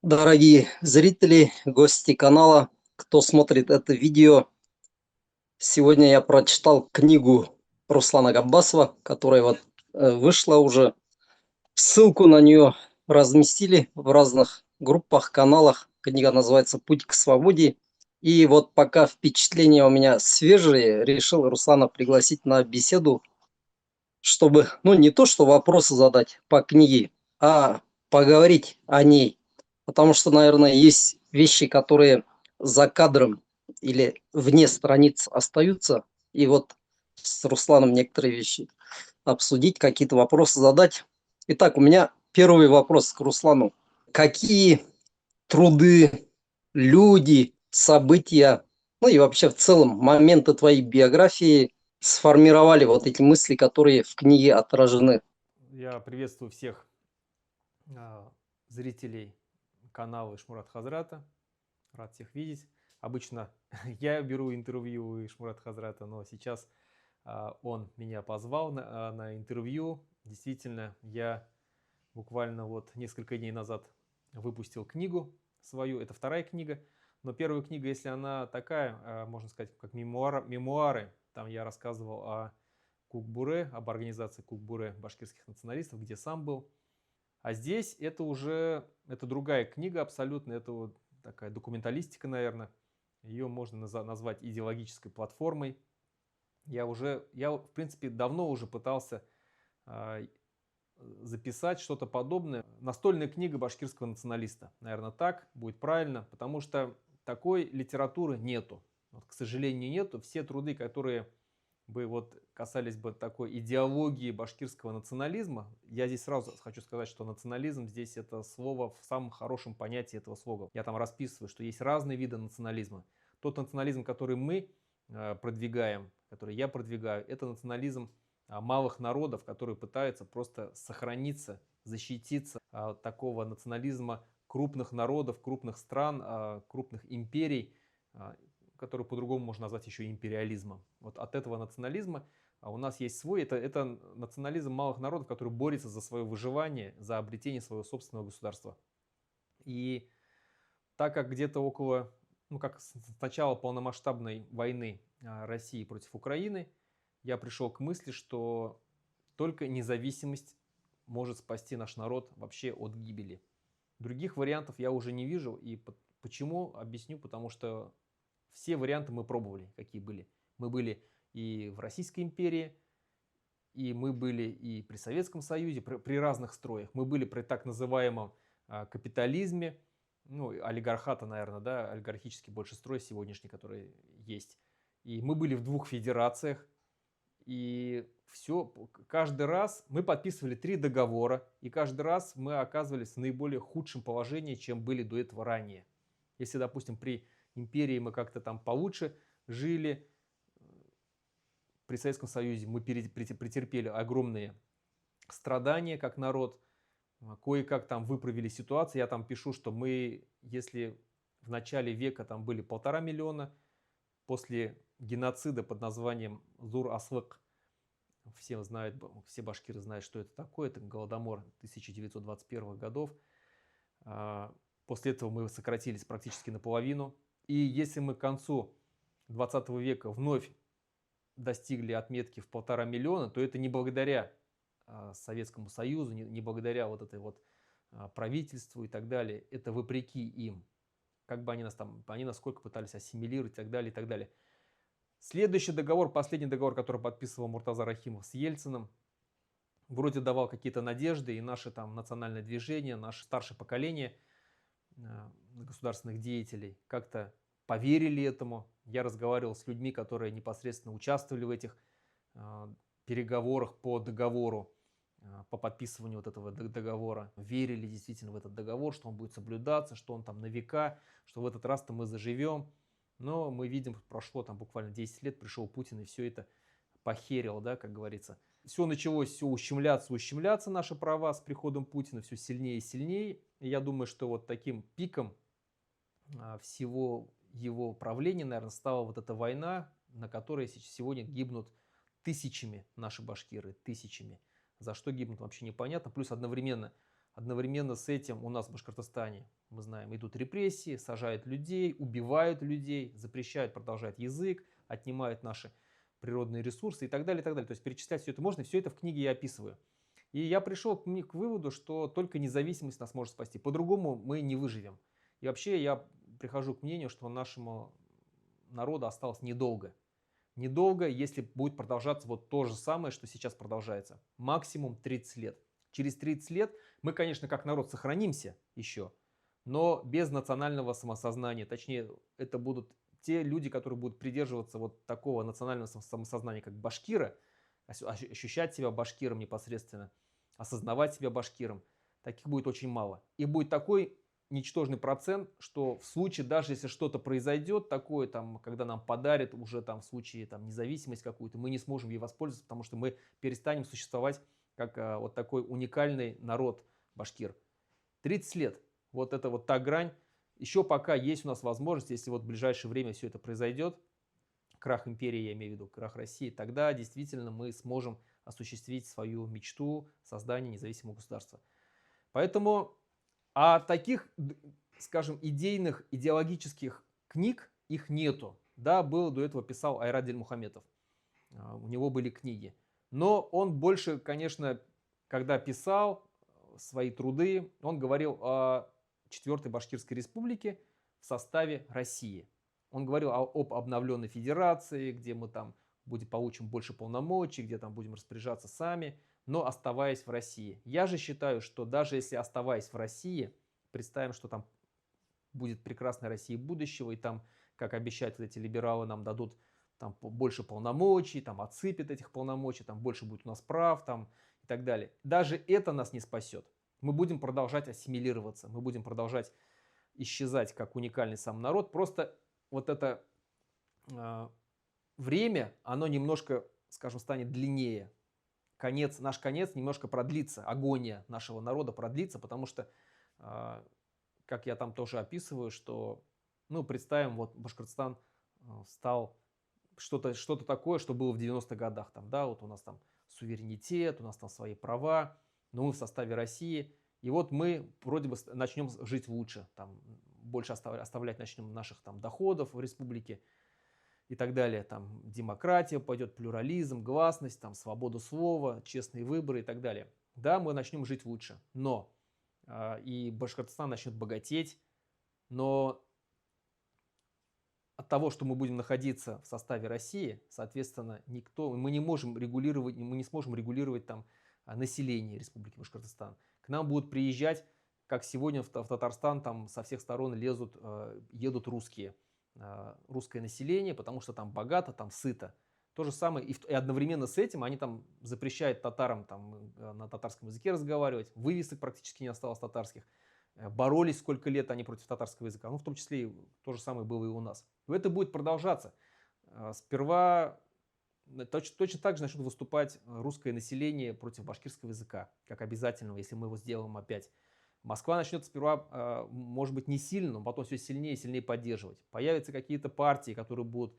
Дорогие зрители, гости канала, кто смотрит это видео, сегодня я прочитал книгу Руслана Габбасова, которая вышла уже. Ссылку на нее разместили в разных группах, каналах. Книга называется «Путь к свободе». И вот пока впечатления у меня свежие, решил Руслана пригласить на беседу, чтобы, ну, не то, что вопросы задать по книге, а поговорить о ней. Потому что, наверное, есть вещи, которые за кадром или вне страниц остаются. И вот с Русланом некоторые вещи обсудить, какие-то вопросы задать. Итак, у меня первый вопрос к Руслану. Какие труды, люди, события, ну и вообще в целом моменты твоей биографии сформировали вот эти мысли, которые в книге отражены? Я приветствую всех а, зрителей канала Ишмурат Хазрата. Рад всех видеть. Обычно я беру интервью у Ишмурат Хазрата, но сейчас он меня позвал на интервью. Действительно, я буквально вот несколько дней назад выпустил книгу свою. Это вторая книга. Но первая книга, если она такая, можно сказать, как мемуары, там я рассказывал о Кукбуре, об организации Кукбуре башкирских националистов, где сам был. А здесь это другая книга абсолютно, это вот такая документалистика, наверное. Ее можно назвать идеологической платформой. Я в принципе, давно уже пытался а, записать что-то подобное. Настольная книга башкирского националиста. Наверное, так будет правильно, потому что такой литературы нету. Вот, к сожалению, нету. Все труды, которые бы вот касались бы такой идеологии башкирского национализма, я здесь сразу хочу сказать, что национализм здесь это слово в самом хорошем понятии этого слова. Я там расписываю, что есть разные виды национализма. Тот национализм, который мы продвигаем, который я продвигаю, это национализм малых народов, которые пытаются просто сохраниться, защититься от такого национализма крупных народов, крупных стран, крупных империй, который по-другому можно назвать еще империализмом. Вот от этого национализма у нас есть свой, это национализм малых народов, который борется за свое выживание, за обретение своего собственного государства. И так как где-то около, ну как с начала полномасштабной войны России против Украины, я пришел к мысли, что только независимость может спасти наш народ вообще от гибели. Других вариантов я уже не вижу. И почему? Объясню. Потому что все варианты мы пробовали, какие были. Мы были и в Российской империи, и мы были и при Советском Союзе, при разных строях. Мы были при так называемом капитализме, ну, олигархата, наверное, да, олигархический больше строй сегодняшний, который есть. И мы были в двух федерациях, и все, каждый раз мы подписывали 3 договора, и каждый раз мы оказывались в наиболее худшем положении, чем были до этого ранее. Если, допустим, при империи мы как-то там получше жили, при Советском Союзе мы претерпели огромные страдания как народ, кое-как там выправили ситуацию. Я там пишу, что мы, если в начале века там были 1,5 миллиона, после геноцида под названием Зур-Асвык, все знают, все башкиры знают, что это такое. Это голодомор 1921 годов. После этого мы сократились практически наполовину. И если мы к концу 20 века вновь достигли отметки в 1,5 миллиона, то это не благодаря Советскому Союзу, не благодаря вот этой вот правительству и так далее. Это вопреки им. Как бы они нас сколько пытались ассимилировать и так далее, и так далее. Следующий договор, последний договор, который подписывал Муртаза Рахимов с Ельциным, вроде давал какие-то надежды, и наше там национальное движение, наше старшее поколение государственных деятелей как-то поверили этому. Я разговаривал с людьми, которые непосредственно участвовали в этих переговорах по договору, по подписыванию вот этого договора. Верили действительно в этот договор, что он будет соблюдаться, что он там на века, что в этот раз-то мы заживем. Но мы видим, прошло там буквально 10 лет, пришел Путин и все это похерил, да, как говорится. Все началось, все ущемляться наши права с приходом Путина, все сильнее и сильнее. И я думаю, что вот таким пиком всего его правления, наверное, стала вот эта война, на которой сегодня гибнут тысячами наши башкиры, тысячами. За что гибнут, вообще непонятно. Плюс одновременно Одновременно с этим у нас в Башкортостане, мы знаем, идут репрессии, сажают людей, убивают людей, запрещают, продолжать язык, отнимают наши природные ресурсы и так далее, и так далее. То есть перечислять все это можно, и все это в книге я описываю. И я пришел к выводу, что только независимость нас может спасти. По-другому мы не выживем. И вообще я прихожу к мнению, что нашему народу осталось недолго. Недолго, если будет продолжаться вот то же самое, что сейчас продолжается. Максимум 30 лет. Через 30 лет мы, конечно, как народ сохранимся еще, но без национального самосознания. Точнее, это будут те люди, которые будут придерживаться вот такого национального самосознания, как башкиры, ощущать себя башкиром непосредственно, осознавать себя башкиром. Таких будет очень мало. И будет такой ничтожный процент, что в случае, даже если что-то произойдет такое, там, когда нам подарят уже там, в случае там, независимость какую-то, мы не сможем ей воспользоваться, потому что мы перестанем существовать как вот такой уникальный народ башкир. 30 лет. Вот это вот та грань. Еще пока есть у нас возможность, если вот в ближайшее время все это произойдет, крах империи, я имею в виду, крах России, тогда действительно мы сможем осуществить свою мечту создания независимого государства. Поэтому таких, скажем, идейных, идеологических книг их нету. Да, был до этого писал Айрат Дильмухаметов. У него были книги. Но он больше, конечно, когда писал свои труды, он говорил о Четвертой Башкирской Республике в составе России. Он говорил об обновленной федерации, где мы там получим больше полномочий, где там будем распоряжаться сами, но оставаясь в России. Я же считаю, что даже если оставаясь в России, представим, что там будет прекрасная Россия будущего, и там, как обещают вот эти либералы, нам дадут там больше полномочий, там отсыпят этих полномочий, там больше будет у нас прав, там и так далее. Даже это нас не спасет. Мы будем продолжать ассимилироваться, мы будем продолжать исчезать как уникальный сам народ. Просто вот это время, оно немножко, скажем, станет длиннее. Наш конец немножко продлится, агония нашего народа продлится, потому что, как я там тоже описываю, что, ну, представим, вот Башкортостан стал что-то такое, что было в 90-х годах. Там, да, вот у нас там суверенитет, у нас там свои права, но мы в составе России. И вот мы вроде бы начнем жить лучше, там, больше оставлять начнем наших там, доходов в республике и так далее. Там демократия пойдет, плюрализм, гласность, там, свобода слова, честные выборы и так далее. Да, мы начнем жить лучше, но и Башкортостан начнет богатеть, но от того, что мы будем находиться в составе России, соответственно, мы не сможем регулировать там население Республики Башкортостан. К нам будут приезжать, как сегодня в Татарстан, там со всех сторон едут русские, русское население, потому что там богато, там сыто. То же самое, и одновременно с этим они там запрещают татарам там, на татарском языке разговаривать, вывесок практически не осталось татарских. Боролись сколько лет они против татарского языка, ну, в том числе и то же самое было и у нас. Но это будет продолжаться. Сперва точно так же начнут выступать русское население против башкирского языка, как обязательного, если мы его сделаем опять. Москва начнет сперва, может быть, не сильно, но потом все сильнее и сильнее поддерживать. Появятся какие-то партии, которые будут,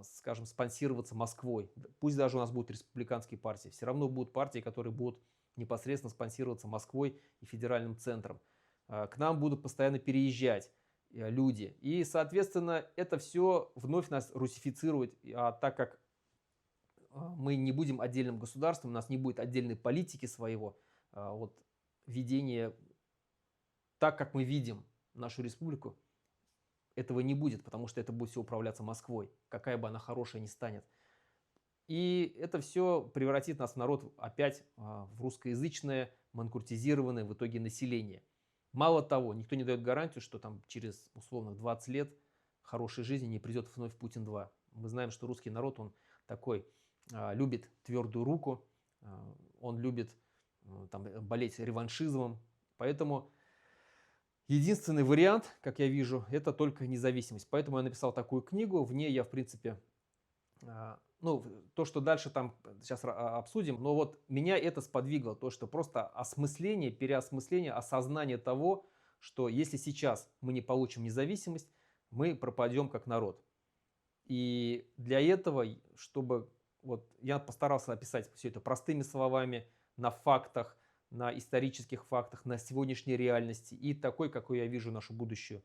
скажем, спонсироваться Москвой. Пусть даже у нас будут республиканские партии. Все равно будут партии, которые будут непосредственно спонсироваться Москвой и федеральным центром. К нам будут постоянно переезжать люди. И, соответственно, это все вновь нас русифицирует. А так как мы не будем отдельным государством, у нас не будет отдельной политики своего, вот, ведения так, как мы видим нашу республику, этого не будет, потому что это будет все управляться Москвой, какая бы она хорошая ни станет. И это все превратит нас в народ опять в русскоязычное, манкуртизированное в итоге население. Мало того, никто не дает гарантию, что там через условных 20 лет хорошей жизни не придет вновь Путин-2. Мы знаем, что русский народ, он такой, любит твердую руку, он любит там, болеть реваншизмом. Поэтому единственный вариант, как я вижу, это только независимость. Поэтому я написал такую книгу. В ней я, в принципе, ну, то, что дальше там сейчас обсудим, но вот меня это сподвигло, то, что просто осмысление, переосмысление, осознание того, что если сейчас мы не получим независимость, мы пропадем как народ. И для этого, чтобы вот я постарался описать все это простыми словами, на фактах, на исторических фактах, на сегодняшней реальности и такой, какой я вижу нашу будущую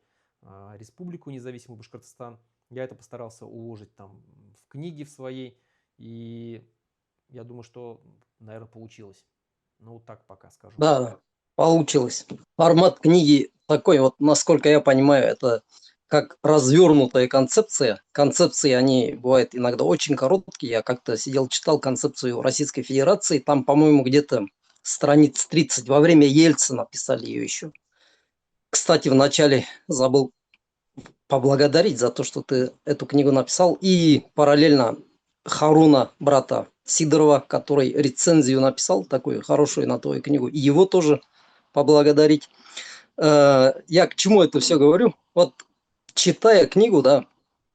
республику независимую Башкортостан. Я это постарался уложить там в книге в своей, и я думаю, что, наверное, получилось. Ну, вот так пока скажу. Да, получилось. Формат книги такой, вот, насколько я понимаю, это как развернутая концепция. Концепции, они бывают иногда очень короткие. Я как-то сидел, читал концепцию Российской Федерации. Там, по-моему, где-то страниц 30. Во время Ельцина писали ее еще. Кстати, вначале забыл поблагодарить за то, что ты эту книгу написал. И параллельно Харуна, брата Сидорова, который рецензию написал, такую хорошую на твою книгу, и его тоже поблагодарить. Я к чему это все говорю? Вот читая книгу, да,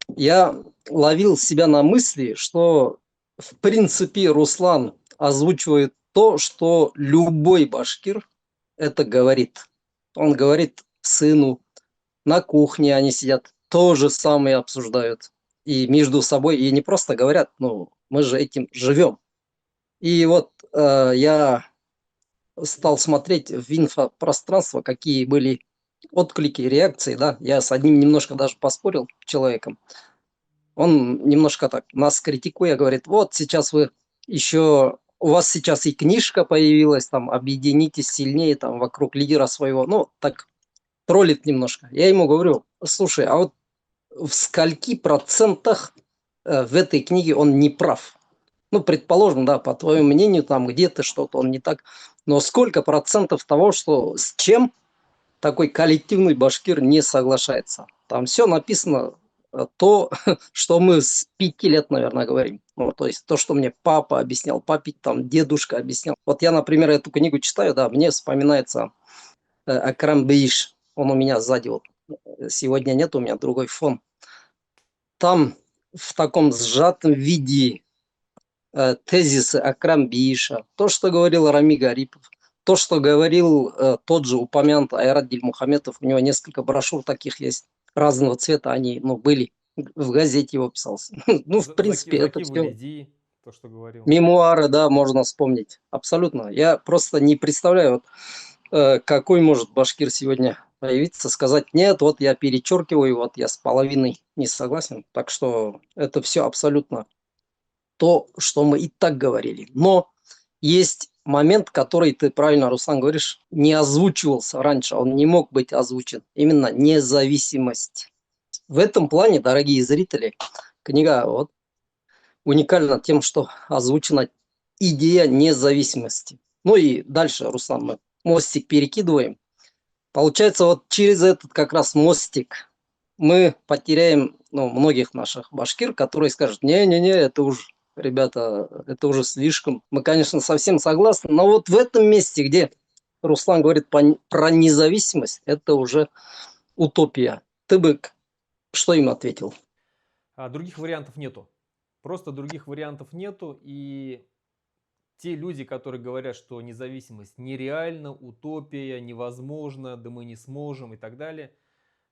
я ловил себя на мысли, что в принципе Руслан озвучивает то, что любой башкир это говорит. Он говорит сыну, на кухне они сидят, то же самое обсуждают. И между собой, и не просто говорят, ну, мы же этим живем. И вот я стал смотреть в инфопространство, какие были отклики, реакции, да. Я с одним немножко даже поспорил человеком. Он немножко так нас критикуя, говорит, вот сейчас вы еще, у вас сейчас и книжка появилась, там, объединитесь сильнее, там, вокруг лидера своего. Ну, так троллит немножко. Я ему говорю, слушай, а вот в скольки процентах в этой книге он не прав? Ну, предположим, да, по твоему мнению, там где-то что-то он не так. Но сколько процентов того, что с чем такой коллективный башкир не соглашается? Там все написано то, что мы с 5 лет, наверное, говорим. Ну, то есть то, что мне папа объяснял, папе там дедушка объяснял. Вот я, например, эту книгу читаю, да, мне вспоминается Акрам Бейш. Он у меня сзади вот. Сегодня нет, у меня другой фон. Там в таком сжатом виде тезисы Акрам Бииша, то, что говорил Рами Гарипов, то, что говорил тот же упомянутый Айрат Дильмухаметов, у него несколько брошюр таких есть, разного цвета они, ну, были, в газете его писался. Ну, в принципе, это Заки все Валиди, то, что говорил. мемуары, да, можно вспомнить, абсолютно. Я просто не представляю, вот, какой может башкир сегодня появиться, сказать, нет, вот я перечеркиваю, вот я с половиной не согласен. Так что это все абсолютно то, что мы и так говорили. Но есть момент, который ты правильно, Руслан, говоришь, не озвучивался раньше, он не мог быть озвучен. Именно независимость. В этом плане, дорогие зрители, книга вот уникальна тем, что озвучена идея независимости. Ну и дальше, Руслан, мы мостик перекидываем. Получается, вот через этот как раз мостик мы потеряем, ну, многих наших башкир, которые скажут, не-не-не, это уж, ребята, это уже слишком. Мы, конечно, совсем согласны, но вот в этом месте, где Руслан говорит про независимость, это уже утопия. Ты бы что им ответил? Других вариантов нету. Просто других вариантов нету. И те люди, которые говорят, что независимость нереальна, утопия, невозможно, да мы не сможем и так далее,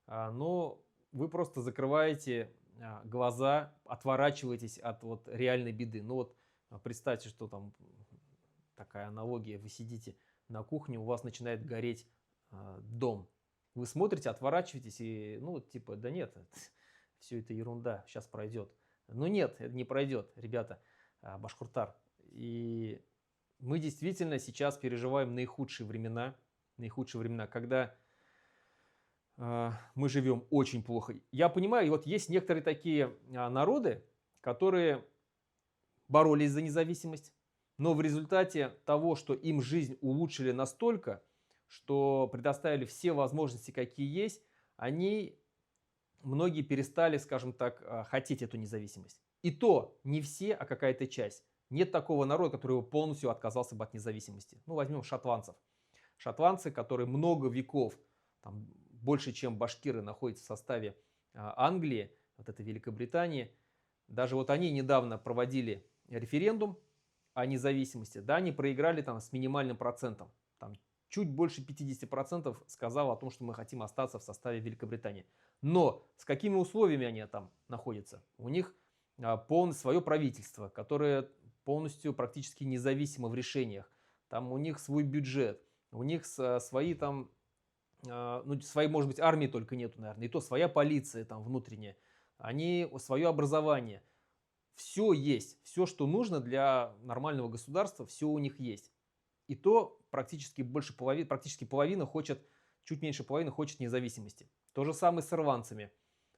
но вы просто закрываете глаза, отворачиваетесь от вот реальной беды. Ну вот представьте, что там такая аналогия, вы сидите на кухне, у вас начинает гореть дом. Вы смотрите, отворачиваетесь и, ну, типа, да нет, все это ерунда, сейчас пройдет. Но нет, это не пройдет, ребята, Башкортар. И мы действительно сейчас переживаем наихудшие времена, когда мы живем очень плохо. Я понимаю, вот есть некоторые такие народы, которые боролись за независимость, но в результате того, что им жизнь улучшили настолько, что предоставили все возможности, какие есть, они, многие перестали, скажем так, хотеть эту независимость. И то не все, а какая-то часть. Нет такого народа, который полностью отказался бы от независимости. Ну, возьмем шотландцев. Шотландцы, которые много веков, там, больше, чем башкиры, находятся в составе Англии, вот этой Великобритании. Даже вот они недавно проводили референдум о независимости. Да, они проиграли там с минимальным процентом. Там чуть больше 50% сказало о том, что мы хотим остаться в составе Великобритании. Но с какими условиями они там находятся? У них полное свое правительство, которое полностью практически независимо в решениях. там у них свой бюджет, у них свои там, ну, своей, может быть, армии только нету, наверное, и то своя полиция там внутренняя, они свое образование. Все есть, все, что нужно для нормального государства, все у них есть. И то практически больше половины, практически половина хочет, чуть меньше половины хочет независимости. То же самое с ирландцами.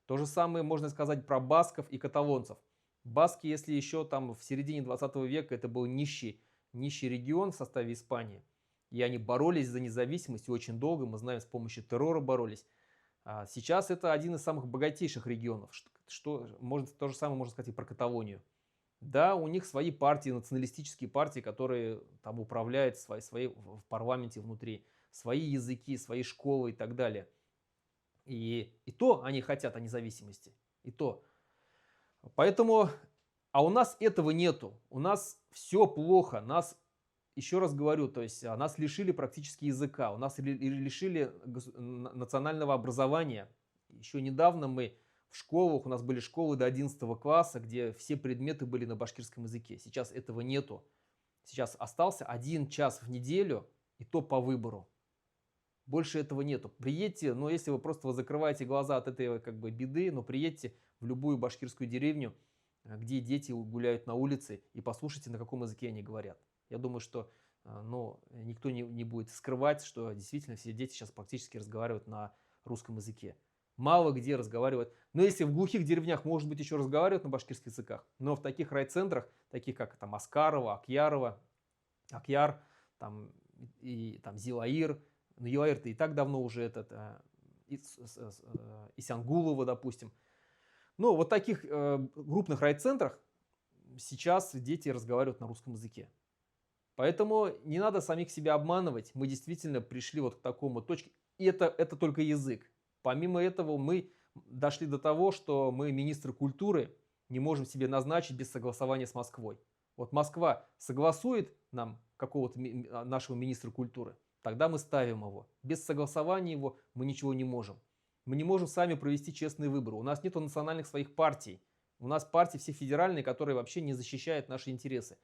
То же самое можно сказать про басков и каталонцев. Баски, если еще там в середине 20 века это был нищий регион в составе Испании, и они боролись за независимость и очень долго, мы знаем, с помощью террора боролись. А сейчас это один из самых богатейших регионов. Может, то же самое можно сказать и про Каталонию. Да, у них свои партии, националистические партии, которые там управляют в парламенте внутри, свои языки, свои школы и так далее. И то они хотят о независимости. И то. Поэтому, а у нас этого нету. У нас все плохо. Нас, еще раз говорю, то есть нас лишили практически языка. У нас лишили национального образования. Еще недавно мы в школах, у нас были школы до 11 класса, где все предметы были на башкирском языке. Сейчас этого нету. Сейчас остался 1 час в неделю, и то по выбору. Больше этого нету. Приедьте, но если вы закрываете глаза от этой как бы беды, но приедьте в любую башкирскую деревню, где дети гуляют на улице, и послушайте, на каком языке они говорят. Я думаю, что ну, никто не будет скрывать, что действительно все дети сейчас практически разговаривают на русском языке. Мало где разговаривают. Но если в глухих деревнях, может быть, еще разговаривают на башкирских языках, но в таких райцентрах, таких как там Аскарова, Акьяр, там, и там Зилаир, ну, Зилаир-то и так давно уже Исянгулова, допустим. Ну, вот таких крупных райцентрах сейчас дети разговаривают на русском языке. Поэтому не надо самих себя обманывать. Мы действительно пришли вот к такому точке. И это только язык. Помимо этого мы дошли до того, что мы министры культуры не можем себе назначить без согласования с Москвой. Вот Москва согласует нам какого-то нашего министра культуры, тогда мы ставим его. Без согласования его мы ничего не можем. Мы не можем сами провести честные выборы. У нас нет национальных своих партий. У нас партии все федеральные, которые вообще не защищают наши интересы.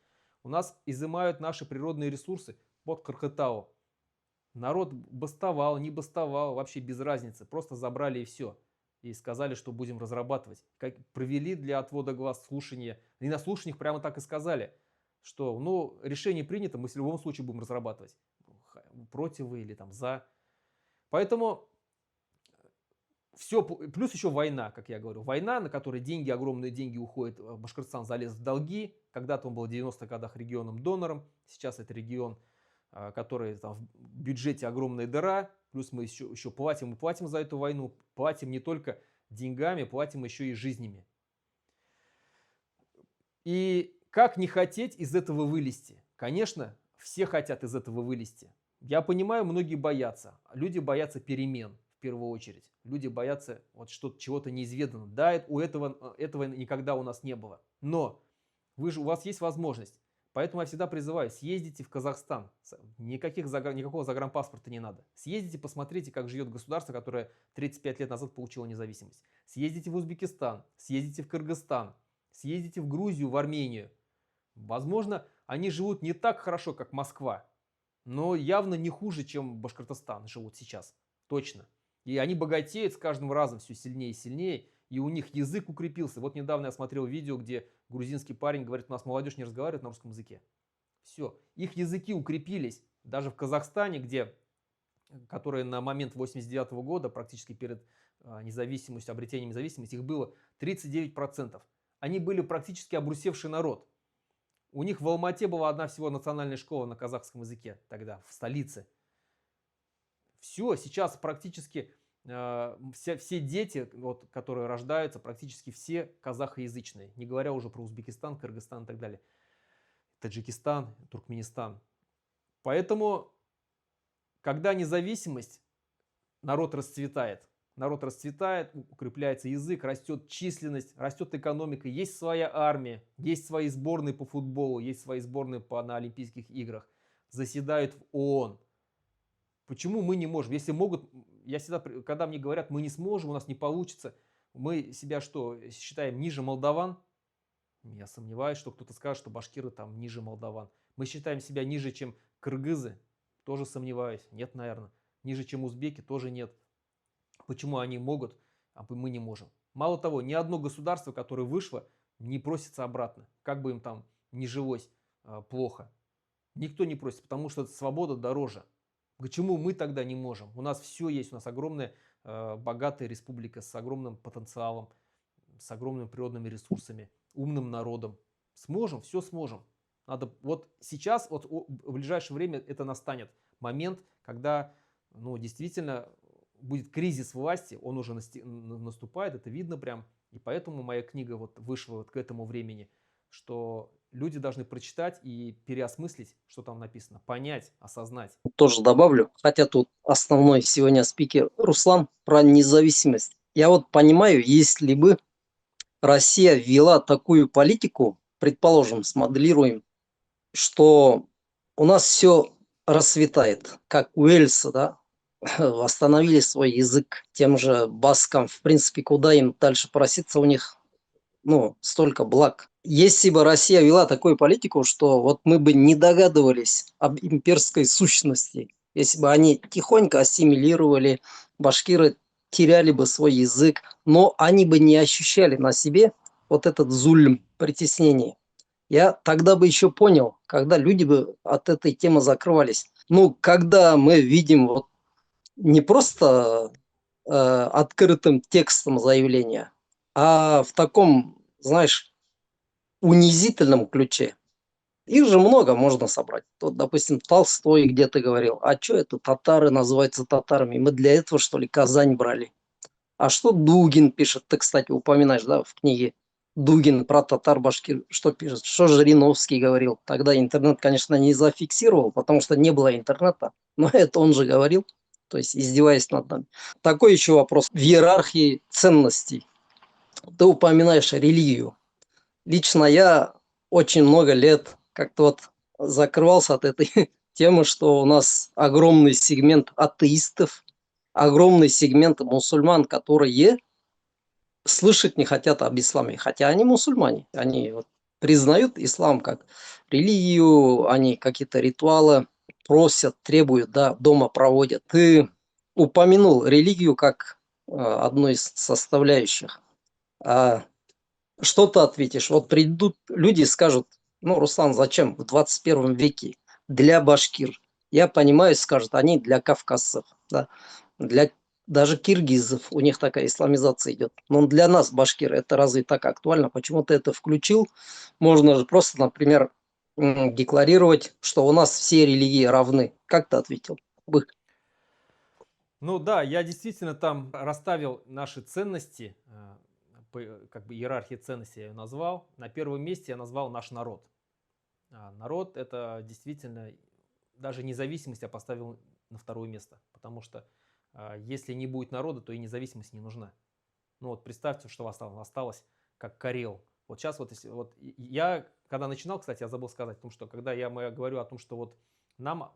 У нас изымают наши природные ресурсы под Кыргызстау. Народ бастовал, не бастовал, вообще без разницы. Просто забрали и все. И сказали, что будем разрабатывать. Провели для отвода глаз слушания. И на слушаниях прямо так и сказали, что ну, решение принято, мы в любом случае будем разрабатывать. Против вы или там за. Поэтому все, плюс еще война, как я говорю. Война, на которой огромные деньги уходят. Башкортостан залез в долги. Когда-то он был в 90-х годах регионом-донором. Сейчас это регион, который там, в бюджете огромная дыра. Плюс мы еще платим и платим за эту войну. Платим не только деньгами, платим еще и жизнями. И как не хотеть из этого вылезти? Конечно, все хотят из этого вылезти. Я понимаю, многие боятся. Люди боятся перемен. В первую очередь. Люди боятся вот чего-то неизведанного. Да, этого никогда у нас не было. Но у вас есть возможность. Поэтому я всегда призываю, съездите в Казахстан. Никакого загранпаспорта не надо. Съездите, посмотрите, как живет государство, которое 35 лет назад получило независимость. Съездите в Узбекистан, съездите в Кыргызстан, съездите в Грузию, в Армению. Возможно, они живут не так хорошо, как Москва, но явно не хуже, чем Башкортостан живут сейчас. Точно. И они богатеют с каждым разом все сильнее и сильнее, и у них язык укрепился. Вот недавно я смотрел видео, где грузинский парень говорит, у нас молодежь не разговаривает на русском языке. Все, их языки укрепились. Даже в Казахстане, который на момент 89 года, практически перед независимостью, обретением независимости, их было 39%. Они были практически обрусевший народ. У них в Алмате была одна всего национальная школа на казахском языке тогда, в столице. Все, сейчас практически все дети, вот, которые рождаются, практически все казахоязычные, не говоря уже про Узбекистан, Кыргызстан и так далее, Таджикистан, Туркменистан. Поэтому, когда независимость, народ расцветает, укрепляется язык, растет численность, растет экономика, есть своя армия, есть свои сборные по футболу, есть свои сборные на Олимпийских играх, заседают в ООН. Почему мы не можем? Если могут, я всегда, когда мне говорят, мы не сможем, у нас не получится, мы себя что, считаем ниже молдаван? Я сомневаюсь, что кто-то скажет, что башкиры там ниже молдаван. Мы считаем себя ниже, чем Кыргызы, тоже сомневаюсь. Нет, наверное. Ниже, чем узбеки, тоже нет. Почему они могут, а мы не можем? Мало того, ни одно государство, которое вышло, не просится обратно. Как бы им там ни жилось плохо. Никто не просит, потому что свобода дороже. Почему мы тогда не можем? У нас все есть, у нас огромная богатая республика с огромным потенциалом, с огромными природными ресурсами, умным народом. Сможем, все сможем. Надо вот сейчас, вот в ближайшее время это настанет момент, когда, ну, действительно будет кризис власти, он уже наступает, это видно прям. И поэтому моя книга вот вышла вот к этому времени, что люди должны прочитать и переосмыслить, что там написано, понять, осознать. Тоже добавлю, хотя тут основной сегодня спикер Руслан про независимость. Я вот понимаю, если бы Россия ввела такую политику, предположим, смоделируем, что у нас все расцветает, как у Уэльса, да, восстановили свой язык тем же баскам, в принципе, куда им дальше проситься, у них, ну, столько благ. Если бы Россия вела такую политику, что вот мы бы не догадывались об имперской сущности, если бы они тихонько ассимилировали, башкиры теряли бы свой язык, но они бы не ощущали на себе вот этот зульм, притеснение. Я тогда бы еще понял, когда люди бы от этой темы закрывались. Ну, когда мы видим вот не просто открытым текстом заявления, а в таком, знаешь, унизительном ключе. Их же много можно собрать. Вот, допустим, Толстой где-то говорил, а что это татары называются татарами? Мы для этого, что ли, Казань брали? А что Дугин пишет? Ты, кстати, упоминаешь, да, в книге Дугин про татар-башкир, что пишет? Что Жириновский говорил? Тогда интернет, конечно, не зафиксировал, потому что не было интернета, но это он же говорил, то есть издеваясь над нами. Такой еще вопрос в иерархии ценностей. Ты упоминаешь религию. Лично я очень много лет как-то вот закрывался от этой темы, что у нас огромный сегмент атеистов, огромный сегмент мусульман, которые слышать не хотят об исламе. Хотя они мусульмане, они вот признают ислам как религию, они какие-то ритуалы просят, требуют, да, дома проводят. Ты упомянул религию как одну из составляющих. А что ты ответишь? Вот придут люди и скажут, ну, Руслан, зачем в 21 веке для башкир? Я понимаю, скажут, они для кавказцев, да, для даже киргизов, у них такая исламизация идет. Но для нас, башкир, это разве так актуально? Почему ты это включил? Можно же просто, например, декларировать, что у нас все религии равны. Как ты ответил бы? Ну да, я действительно там расставил наши ценности, как бы иерархии ценностей я ее назвал. На первом месте я назвал наш народ. Народ это действительно, даже независимость я поставил на второе место, потому что если не будет народа, то и независимость не нужна. Ну вот представьте, что осталось как Карел. Вот сейчас вот, если, вот я, когда начинал, кстати, я забыл сказать о том, что когда я говорю о том, что вот нам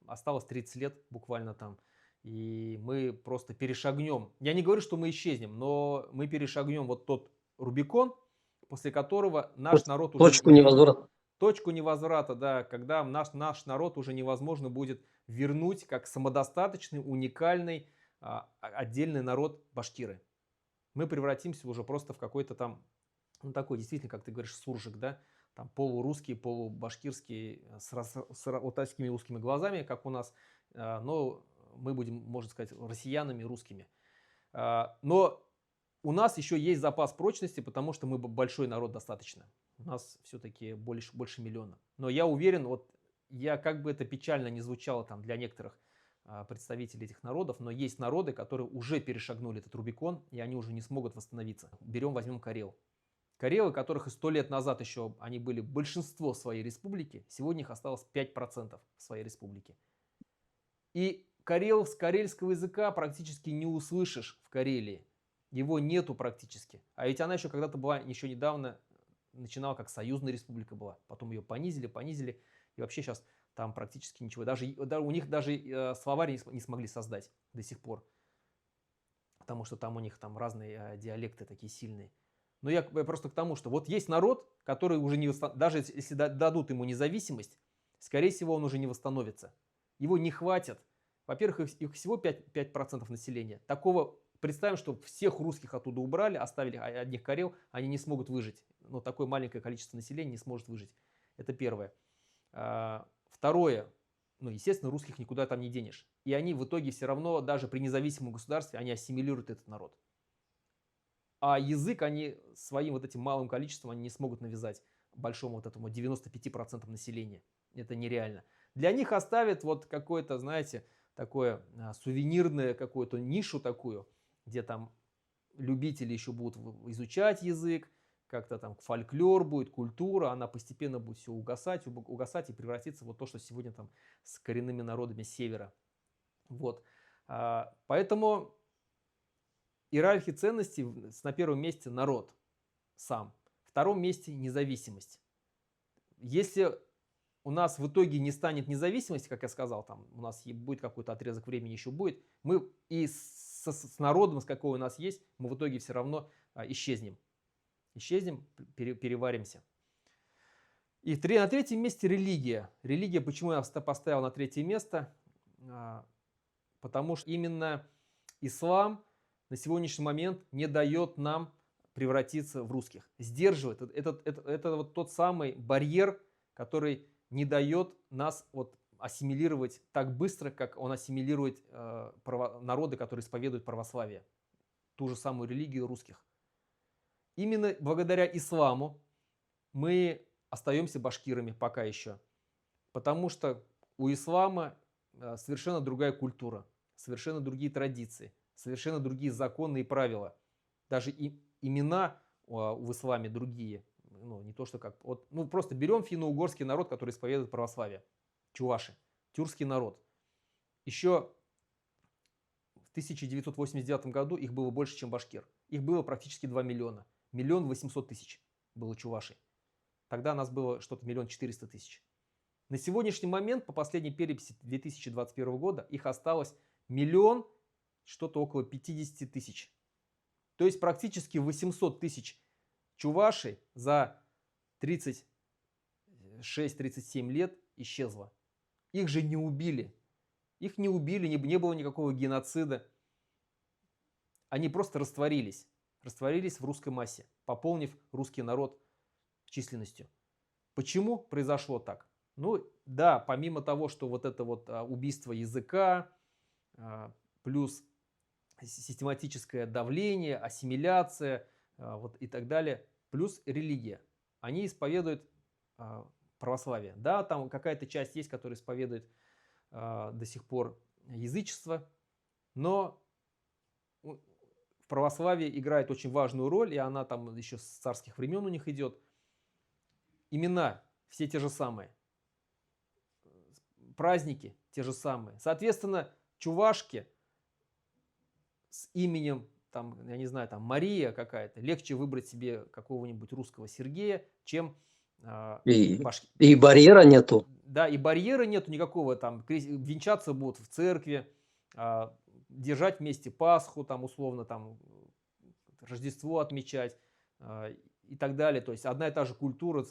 осталось 30 лет буквально там, и мы просто перешагнем. Я не говорю, что мы исчезнем, но мы перешагнем вот тот Рубикон, после которого наш народ уже Точку невозврата. точку невозврата, да, когда наш народ уже невозможно будет вернуть как самодостаточный, уникальный, отдельный народ башкиры. Мы превратимся уже просто в какой-то там, ну такой действительно, как ты говоришь, суржик, да, там полурусский, полубашкирский, вот такими узкими глазами, как у нас, но мы будем, можно сказать, россиянами русскими. Но у нас еще есть запас прочности, потому что мы большой народ достаточно. У нас все-таки больше миллиона. Но я уверен, вот я как бы это печально не звучало там для некоторых представителей этих народов, но есть народы, которые уже перешагнули этот Рубикон, и они уже не смогут восстановиться. Возьмем Карел. Карелы, которых и 100 лет назад еще они были большинство своей республики, сегодня их осталось 5% в своей республике. И карел с карельского языка практически не услышишь в Карелии. Его нету практически. А ведь она еще когда-то была, еще недавно начинала как союзная республика была. Потом ее понизили. И вообще сейчас там практически ничего. У них даже словарь не смогли создать до сих пор. Потому что там у них там разные диалекты такие сильные. Но я просто к тому, что вот есть народ, который уже не... Даже если дадут ему независимость, скорее всего, он уже не восстановится. Его не хватит. Во-первых, их всего 5% населения. Такого, представим, что всех русских оттуда убрали, оставили одних карел, они не смогут выжить. Но такое маленькое количество населения не сможет выжить. Это первое. Второе. Ну, естественно, русских никуда там не денешь. И они в итоге все равно, даже при независимом государстве, они ассимилируют этот народ. А язык они своим вот этим малым количеством они не смогут навязать большому вот этому 95% населения. Это нереально. Для них оставят вот какое-то, знаете, такое сувенирное, какую-то нишу такую, где там любители еще будут изучать язык, как-то там фольклор будет, культура, она постепенно будет все угасать и превратиться в вот то, что сегодня там с коренными народами севера. Вот. Поэтому иерархия ценностей на первом месте народ сам, в втором месте независимость. Если у нас в итоге не станет независимости, как я сказал, там у нас будет какой-то отрезок времени еще будет, мы и с народом, с какой у нас есть, мы в итоге все равно исчезнем. Исчезнем, переваримся. И на третьем месте религия. Религия, почему я поставил на третье место? Потому что именно ислам на сегодняшний момент не дает нам превратиться в русских. Сдерживает. Это вот тот самый барьер, который не дает нас вот ассимилировать так быстро, как он ассимилирует народы, которые исповедуют православие. Ту же самую религию русских. Именно благодаря исламу мы остаемся башкирами пока еще. Потому что у ислама совершенно другая культура, совершенно другие традиции, совершенно другие законы и правила. Даже имена в исламе другие. Ну, не то, что как... Вот, ну, просто берем финно-угорский народ, который исповедует православие. Чуваши. Тюркский народ. Еще в 1989 году их было больше, чем башкир. Их было практически 2 миллиона. 1 800 000 было чувашей. Тогда нас было что-то 1 400 000. На сегодняшний момент, по последней переписи 2021 года, их осталось 1 что-то около 50 000. То есть практически 800 000 чувашей за 36-37 лет исчезло. Их же не убили. Их не убили, не было никакого геноцида. Они просто растворились. Растворились в русской массе, пополнив русский народ численностью. Почему произошло так? Ну да, помимо того, что вот это вот убийство языка, плюс систематическое давление, ассимиляция вот и так далее, плюс религия. Они исповедуют православие. Да, там какая-то часть есть, которая исповедует до сих пор язычество, но в православии играет очень важную роль, и она там еще с царских времен у них идет. Имена все те же самые. Праздники те же самые. Соответственно, чувашки с именем, там, я не знаю, там Мария какая-то, легче выбрать себе какого-нибудь русского Сергея, чем и барьера нету. Да, и барьера нету никакого, там, венчаться будут в церкви, держать вместе Пасху, там, условно, там, Рождество отмечать и так далее. То есть одна и та же культура,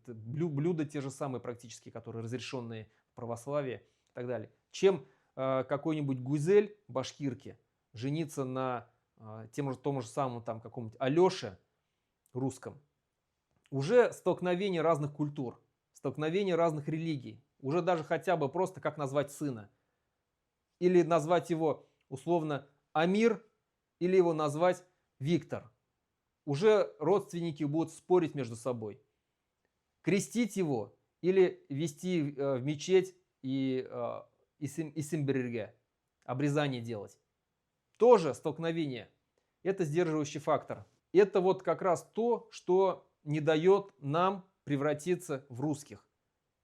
блюда те же самые практически, которые разрешенные в православии и так далее. Чем какой-нибудь гузель башкирки жениться на том же самом там каком-нибудь Алёше русском. Уже столкновение разных культур, столкновение разных религий. Уже даже хотя бы просто как назвать сына. Или назвать его условно Амир, или его назвать Виктор. Уже родственники будут спорить между собой. Крестить его или вести в мечеть и Исимберге, обрезание делать. Тоже столкновение. Это сдерживающий фактор. Это вот как раз то, что не дает нам превратиться в русских.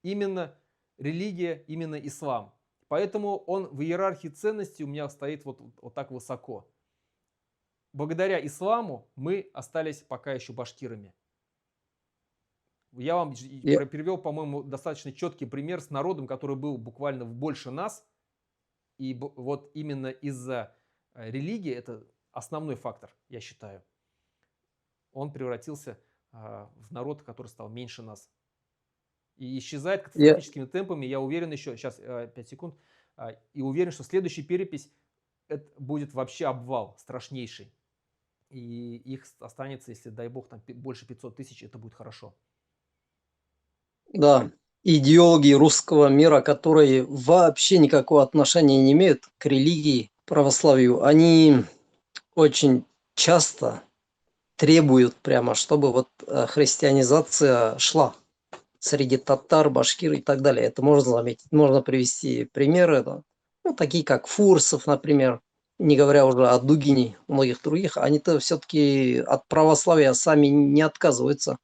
Именно религия, именно ислам. Поэтому он в иерархии ценностей у меня стоит вот так высоко. Благодаря исламу мы остались пока еще башкирами. Я вам привел, по-моему, достаточно четкий пример с народом, который был буквально больше нас. И вот именно из-за религии, это основной фактор, я считаю, он превратился в народ, который стал меньше нас. И исчезает Я, катастрофическими темпами. Я уверен еще, сейчас 5 секунд, и уверен, что следующая перепись это будет вообще обвал страшнейший. И их останется, если, дай бог, там больше 500 тысяч, это будет хорошо. да, идеологи русского мира, которые вообще никакого отношения не имеют к религии, православию, они очень часто требуют прямо, чтобы вот христианизация шла среди татар, башкир и так далее. Это можно заметить. Можно привести примеры, да. Ну, такие как Фурсов, например, не говоря уже о Дугине, многих других. Они-то все-таки от православия сами не отказываются,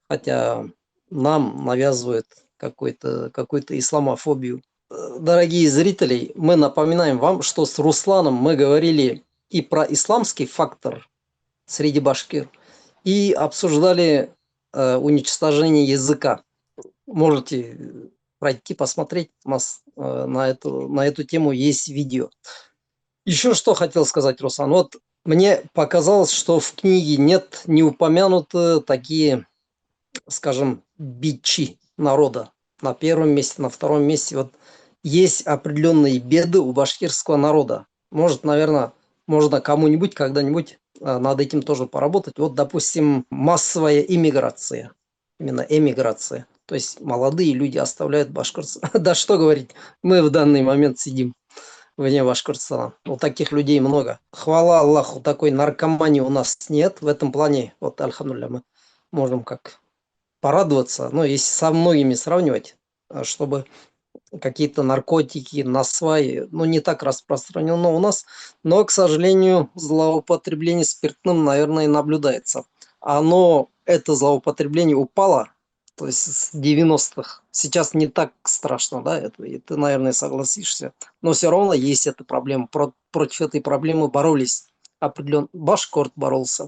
хотя нам навязывают какую-то исламофобию. Дорогие зрители, мы напоминаем вам, что с Русланом мы говорили и про исламский фактор среди башкир, и обсуждали уничтожение языка. Можете пройти, посмотреть. У нас на эту тему есть видео. Еще что хотел сказать, Руслан. Вот мне показалось, что в книге не упомянуты такие, скажем, бичи народа. На первом месте, на втором месте. Вот есть определенные беды у башкирского народа. Может, наверное, можно кому-нибудь когда-нибудь над этим тоже поработать. Вот, допустим, массовая иммиграция. Именно эмиграция. То есть молодые люди оставляют Башкортостан. Да что говорить, мы в данный момент сидим вне Башкортостана. Вот таких людей много. Хвала Аллаху, такой наркомании у нас нет. В этом плане, вот, альхамдулилля, мы можем как порадоваться. Но если со многими сравнивать, чтобы какие-то наркотики, насвай, ну, не так распространено у нас. Но, к сожалению, злоупотребление спиртным, наверное, наблюдается. Это злоупотребление упало, то есть с 90-х. Сейчас не так страшно, да, это, и ты, наверное, согласишься. Но все равно есть эта проблема. Против этой проблемы боролись определенно. Башкорт боролся,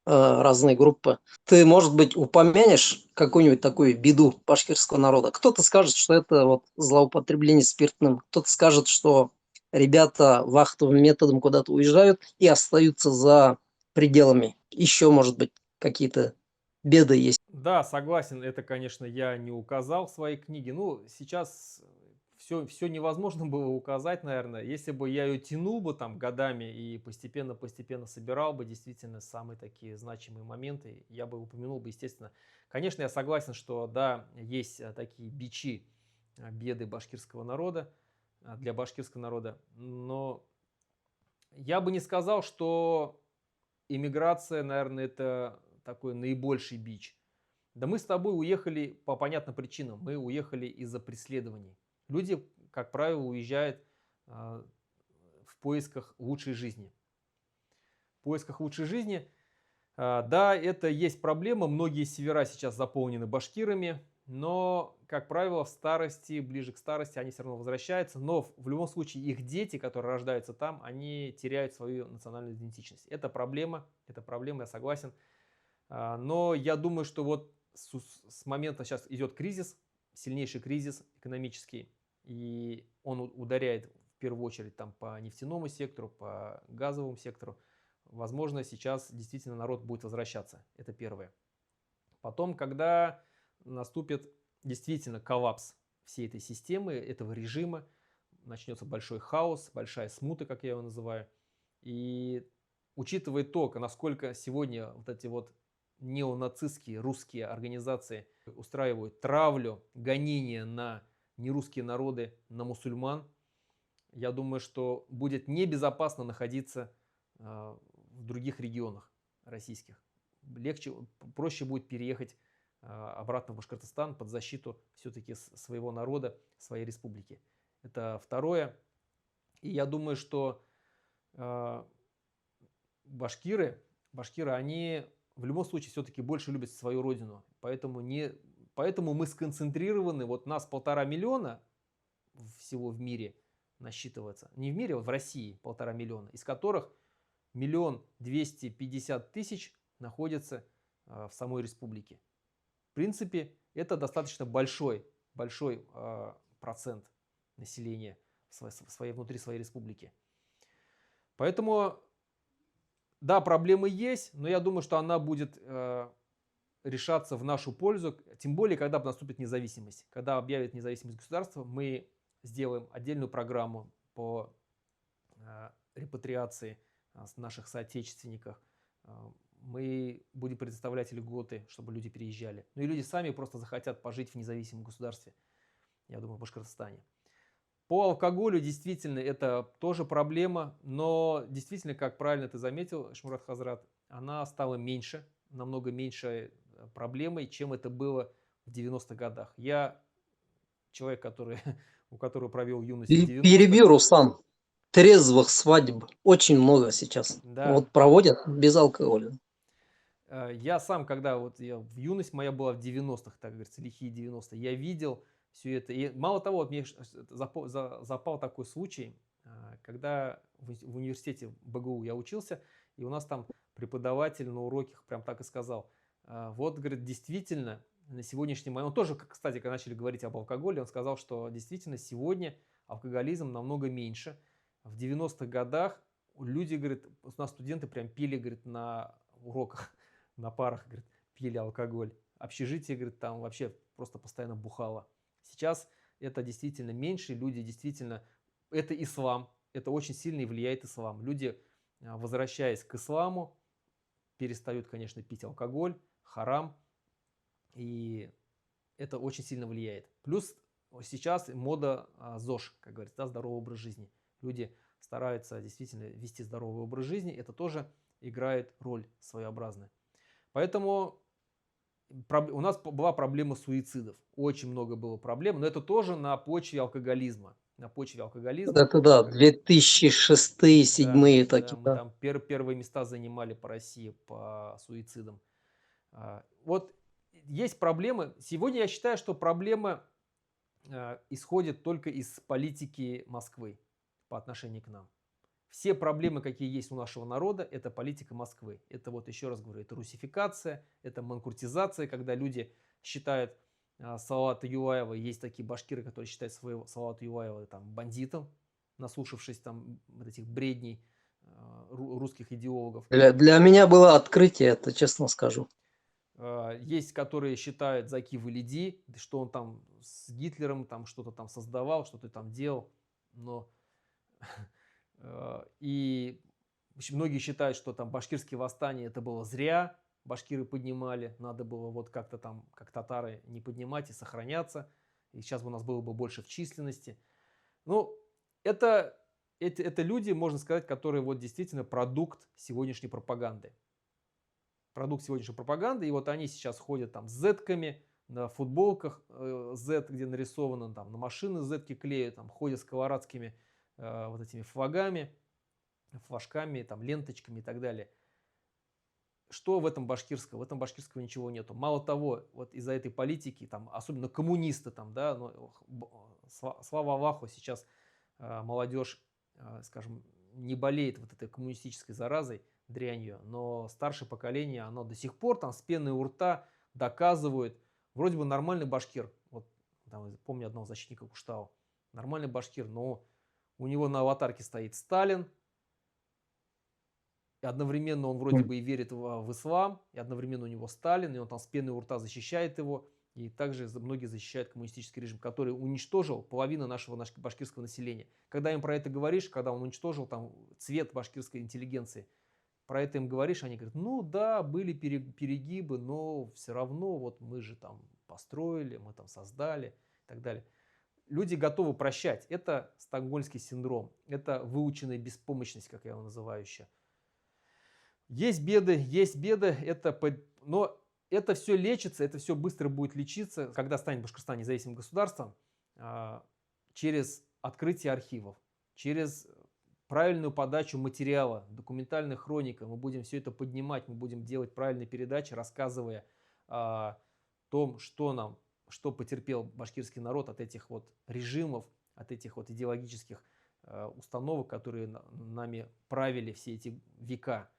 разные группы. Ты, может быть, упомянешь какую-нибудь такую беду башкирского народа? Кто-то скажет, что это вот злоупотребление спиртным, кто-то скажет, что ребята вахтовым методом куда-то уезжают и остаются за пределами. Еще, может быть, какие-то беды есть. Да, согласен, это, конечно, я не указал в своей книге. Ну, сейчас все невозможно было указать, наверное. Если бы я ее тянул бы там годами и постепенно-постепенно собирал бы действительно самые такие значимые моменты, я бы упомянул бы, естественно. Конечно, я согласен, что да, есть такие бичи, беды башкирского народа, для башкирского народа, но я бы не сказал, что иммиграция, наверное, это такой наибольший бич. Да мы с тобой уехали по понятным причинам. Мы уехали из-за преследований. Люди, как правило, уезжают а, в поисках лучшей жизни. В поисках лучшей жизни, да, это есть проблема. Многие севера сейчас заполнены башкирами, но, как правило, в старости, ближе к старости они все равно возвращаются. Но в любом случае их дети, которые рождаются там, они теряют свою национальную идентичность. Это проблема, я согласен. Но я думаю, что вот с момента сейчас идет кризис, сильнейший кризис экономический, и он ударяет в первую очередь там по нефтяному сектору, по газовому сектору. Возможно, сейчас действительно народ будет возвращаться. Это первое. Потом, когда наступит действительно коллапс всей этой системы, этого режима, начнется большой хаос, большая смута, как я его называю. И учитывая то, насколько сегодня вот эти вот неонацистские русские организации устраивают травлю, гонения на нерусские народы, на мусульман, я думаю, что будет небезопасно находиться в других регионах российских. Легче, проще будет переехать обратно в Башкортостан под защиту все-таки своего народа, своей республики. Это второе. И я думаю, что башкиры, они в любом случае все-таки больше любят свою родину. Поэтому мы сконцентрированы, вот нас 1,5 миллиона всего в мире насчитывается. Не в мире, а в России 1,5 миллиона, из которых 1 250 000 находятся в самой республике. В принципе, это достаточно большой процент населения внутри своей республики. Поэтому, да, проблемы есть, но я думаю, что она будет решаться в нашу пользу, тем более, когда наступит независимость. Когда объявят независимость государства, мы сделаем отдельную программу по репатриации наших соотечественников. Мы будем предоставлять льготы, чтобы люди переезжали. Ну и люди сами просто захотят пожить в независимом государстве, я думаю, в Башкортостане. По алкоголю действительно это тоже проблема, но действительно, как правильно ты заметил, Шмурат Хазрат, она стала меньше, намного меньше проблемой, чем это было в 90-х годах. Я человек, у которого провел юность в И 90-х. перебью, Руслан. Трезвых свадеб очень много сейчас. Да, Вот проводят без алкоголя. я сам, когда юность моя была в 90-х, так говорится, лихие 90-е, я видел все это. И мало того, вот мне запал такой случай, когда в университете БГУ я учился, и у нас там преподаватель на уроках прям так и сказал. Вот, говорит, действительно, на сегодняшний момент, он тоже, кстати, когда начали говорить об алкоголе, он сказал, что действительно сегодня алкоголизм намного меньше. В 90-х годах люди, говорит, у нас студенты прям пили, говорит, на уроках, на парах, говорит, пили алкоголь. Общежитие, говорит, там вообще просто постоянно бухало. Сейчас это действительно меньше, люди действительно... Это ислам, это очень сильно и влияет ислам. Люди, возвращаясь к исламу, перестают, конечно, пить алкоголь, харам, и это очень сильно влияет. Плюс сейчас мода ЗОЖ, как говорится, да, здоровый образ жизни. Люди стараются действительно вести здоровый образ жизни, это тоже играет роль своеобразная. Поэтому у нас была проблема суицидов. Очень много было проблем, но это тоже на почве алкоголизма. На почве алкоголизма. Это да, 2006-2007 Да, такие, мы да. там первые места занимали по России по суицидам. Вот есть проблемы. Сегодня я считаю, что проблема исходит только из политики Москвы по отношению к нам. Все проблемы, какие есть у нашего народа, это политика Москвы. Это вот еще раз говорю, это русификация, это манкуртизация, когда люди считают Салавата Юлаева, есть такие башкиры, которые считают своего Салавата Юлаева там бандитом, наслушавшись там вот этих бредней русских идеологов. Для меня было открытие, это честно скажу. Есть, которые считают Заки Валиди, что он там с Гитлером там что-то там создавал, что-то там делал, но и многие считают, что там башкирские восстания это было зря, башкиры поднимали, надо было вот как-то там, как татары, не поднимать и сохраняться, и сейчас бы у нас было бы больше в численности. Ну, это люди, можно сказать, которые вот действительно продукт сегодняшней пропаганды. Продукт сегодняшней пропаганды, и вот они сейчас ходят там с зетками, на футболках Z, где нарисовано, там на машины зетки клеят, там ходят с колорадскими вот этими флагами, флажками, там, ленточками и так далее. Что в этом башкирского? В этом башкирского ничего нету. Мало того, вот из-за этой политики, там, особенно коммунисты, там, да, слава Аллаху, сейчас молодежь, скажем, не болеет вот этой коммунистической заразой, дрянью, но старшее поколение, оно до сих пор там с пеной у рта доказывает, вроде бы нормальный башкир, вот там, помню одного защитника Куштау, нормальный башкир, но у него на аватарке стоит Сталин, и одновременно он вроде бы и верит в ислам, и одновременно у него Сталин, и он там с пеной у рта защищает его, и также многие защищают коммунистический режим, который уничтожил половину нашего башкирского населения. Когда им про это говоришь, когда он уничтожил там цвет башкирской интеллигенции, про это им говоришь, они говорят, ну да, были перегибы, но все равно вот мы же там построили, мы там создали и так далее. Люди готовы прощать. Это стокгольмский синдром, это выученная беспомощность, как я его называю еще. Есть беды, но это все лечится, это все быстро будет лечиться, когда станет Башкортостан независимым государством, через открытие архивов, через правильную подачу материала, документальная хроника. Мы будем все это поднимать, мы будем делать правильные передачи, рассказывая о том, что потерпел башкирский народ от этих вот режимов, от этих вот идеологических установок, которые нами правили все эти века.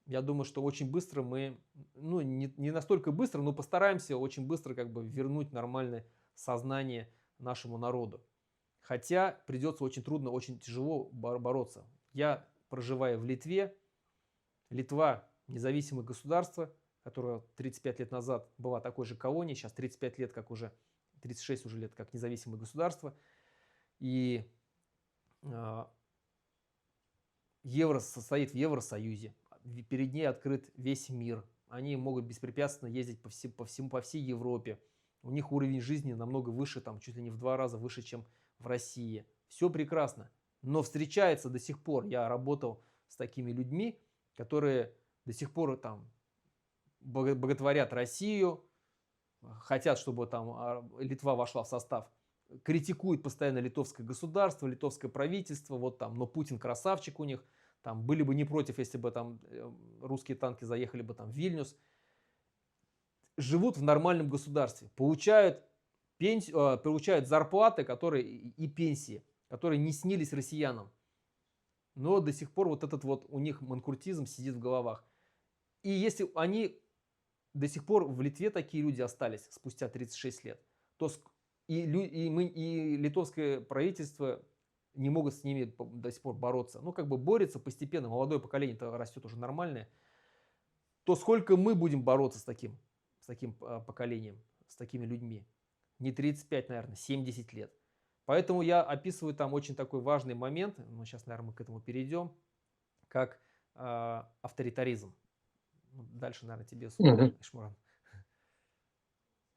Я думаю, что очень быстро мы, ну не настолько быстро, но постараемся очень быстро как бы вернуть нормальное сознание нашему народу. Хотя придется очень трудно, очень тяжело бороться. Я проживаю в Литве. Литва независимое государство. которая 35 лет назад была такой же колонией, сейчас 35 лет, как уже, 36 уже лет, как независимое государство. И Евро состоит в Евросоюзе, перед ней открыт весь мир. Они могут беспрепятственно ездить по всей Европе. У них уровень жизни намного выше, там, чуть ли не в 2 раза выше, чем в России. Все прекрасно. Но встречается до сих пор, я работал с такими людьми, которые до сих пор там боготворят Россию, хотят, чтобы там Литва вошла в состав, критикуют постоянно литовское государство, литовское правительство, вот там, но Путин красавчик у них, там были бы не против, если бы там русские танки заехали бы там в Вильнюс. Живут в нормальном государстве, получают зарплаты, которые и пенсии, которые не снились россиянам. Но до сих пор вот этот вот у них манкуртизм сидит в головах. И если они до сих пор в Литве такие люди остались спустя 36 лет, то и литовское правительство не могут с ними до сих пор бороться. Ну, как бы борется постепенно, молодое поколение-то растет уже нормальное. То сколько мы будем бороться с таким поколением, с такими людьми? Не 35, наверное, 70 лет. Поэтому я описываю там очень такой важный момент, ну, сейчас, наверное, мы к этому перейдем, как авторитаризм. Дальше, наверное, тебе слово, Мгм. Ишмуран.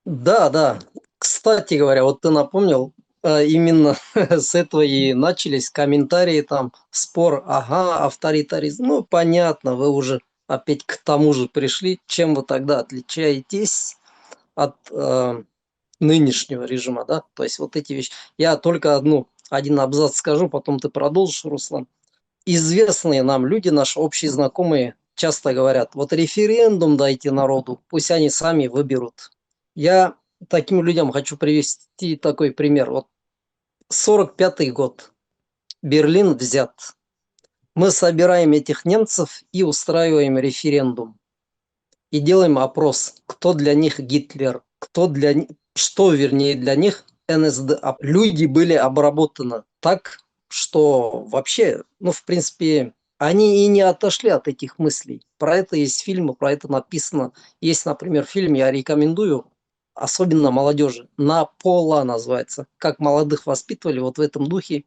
Да, да. Кстати говоря, вот ты напомнил, именно с этого и начались комментарии, там, спор, ага, авторитаризм. Ну, понятно, вы уже опять к тому же пришли. Чем вы тогда отличаетесь от нынешнего режима, да? То есть вот эти вещи. Я только один абзац скажу, потом ты продолжишь, Руслан. Известные нам люди, наши общие знакомые, часто говорят, вот референдум дайте народу, пусть они сами выберут. Я таким людям хочу привести такой пример. Вот 45-й год, Берлин взят. Мы собираем этих немцев и устраиваем референдум. И делаем опрос, кто для них Гитлер, что, вернее, для них НСДАП. Люди были обработаны так, что вообще, ну, в принципе, они и не отошли от этих мыслей. Про это есть фильмы, про это написано. Есть, например, фильм, я рекомендую, особенно молодежи, «Напола» называется. Как молодых воспитывали вот в этом духе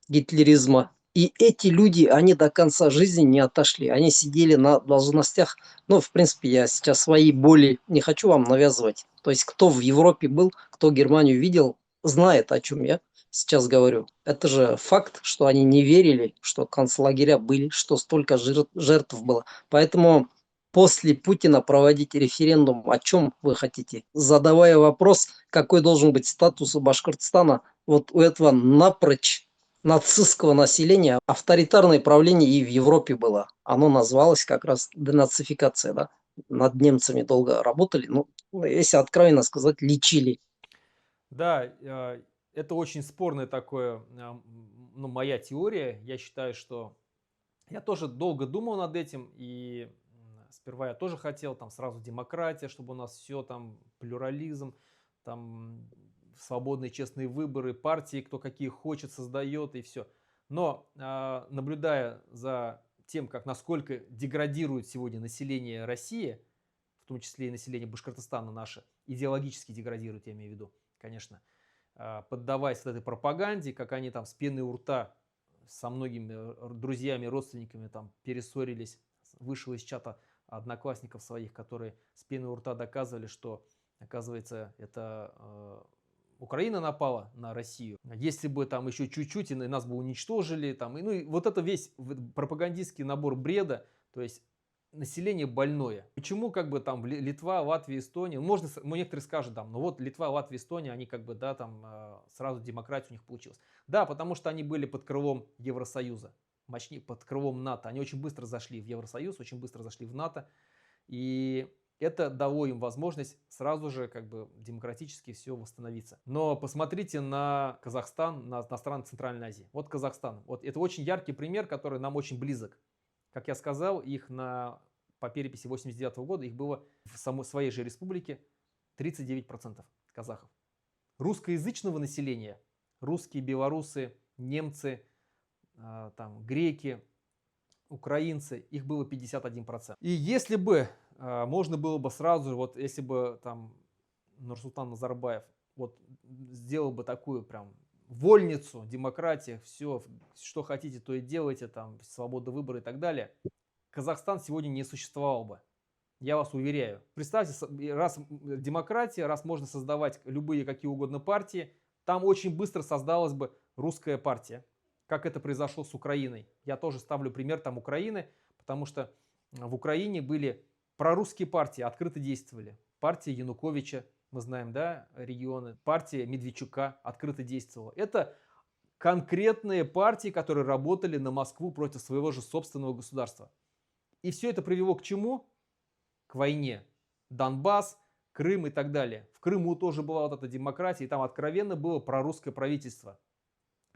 гитлеризма. И эти люди, они до конца жизни не отошли. Они сидели на должностях. Ну, в принципе, я сейчас свои боли не хочу вам навязывать. То есть, кто в Европе был, кто Германию видел, знает, о чем я сейчас говорю. Это же факт, что они не верили, что концлагеря были, что столько жертв было. Поэтому после Путина проводить референдум, о чем вы хотите, задавая вопрос, какой должен быть статус у Башкортостана, вот у этого напрочь нацистского населения авторитарное правление и в Европе было. Оно называлось как раз денацификация, да. Над немцами долго работали, ну, если откровенно сказать, лечили. Да, это очень спорное такое, ну, моя теория. Я считаю, что я тоже долго думал над этим, и сперва я тоже хотел там сразу демократия, чтобы у нас все там плюрализм, там свободные честные выборы, партии, кто какие хочет, создает и все. Но наблюдая за тем, как насколько деградирует сегодня население России, в том числе и население Башкортостана наше, идеологически деградирует, я имею в виду, конечно, поддаваясь вот этой пропаганде, как они там с пены у рта со многими друзьями, родственниками там перессорились, вышел из чата одноклассников своих, которые с пены у рта доказывали, что, оказывается, это Украина напала на Россию. Если бы там еще чуть-чуть, и нас бы уничтожили, там, ну и вот это весь пропагандистский набор бреда, то есть население больное. Почему как бы там Литва, Латвия, Эстония, можно, некоторые скажут там, ну вот Литва, Латвия, Эстония, они как бы, да, там сразу демократия у них получилась. Да, потому что они были под крылом Евросоюза, под крылом НАТО. Они очень быстро зашли в Евросоюз, очень быстро зашли в НАТО. И это дало им возможность сразу же как бы демократически все восстановиться. Но посмотрите на Казахстан, на страны Центральной Азии. Вот Казахстан. Вот это очень яркий пример, который нам очень близок. Как я сказал, их по переписи 89 года их было в своей же республике 39% казахов. Русскоязычного населения, русские, белорусы, немцы, там, греки, украинцы, их было 51%. И если бы можно было бы сразу, вот если бы там Нурсултан Назарбаев вот сделал бы такую прям вольницу, демократия, все, что хотите, то и делайте, там, свобода выбора и так далее, Казахстан сегодня не существовал бы. Я вас уверяю. Представьте, раз демократия, раз можно создавать любые какие угодно партии, там очень быстро создалась бы русская партия, как это произошло с Украиной. Я тоже ставлю пример там Украины, потому что в Украине были прорусские партии, открыто действовали. Партия Януковича, мы знаем, да, регионы, партия Медведчука открыто действовала. Это конкретные партии, которые работали на Москву против своего же собственного государства. И все это привело к чему? К войне. Донбасс, Крым и так далее. В Крыму тоже была вот эта демократия, и там откровенно было прорусское правительство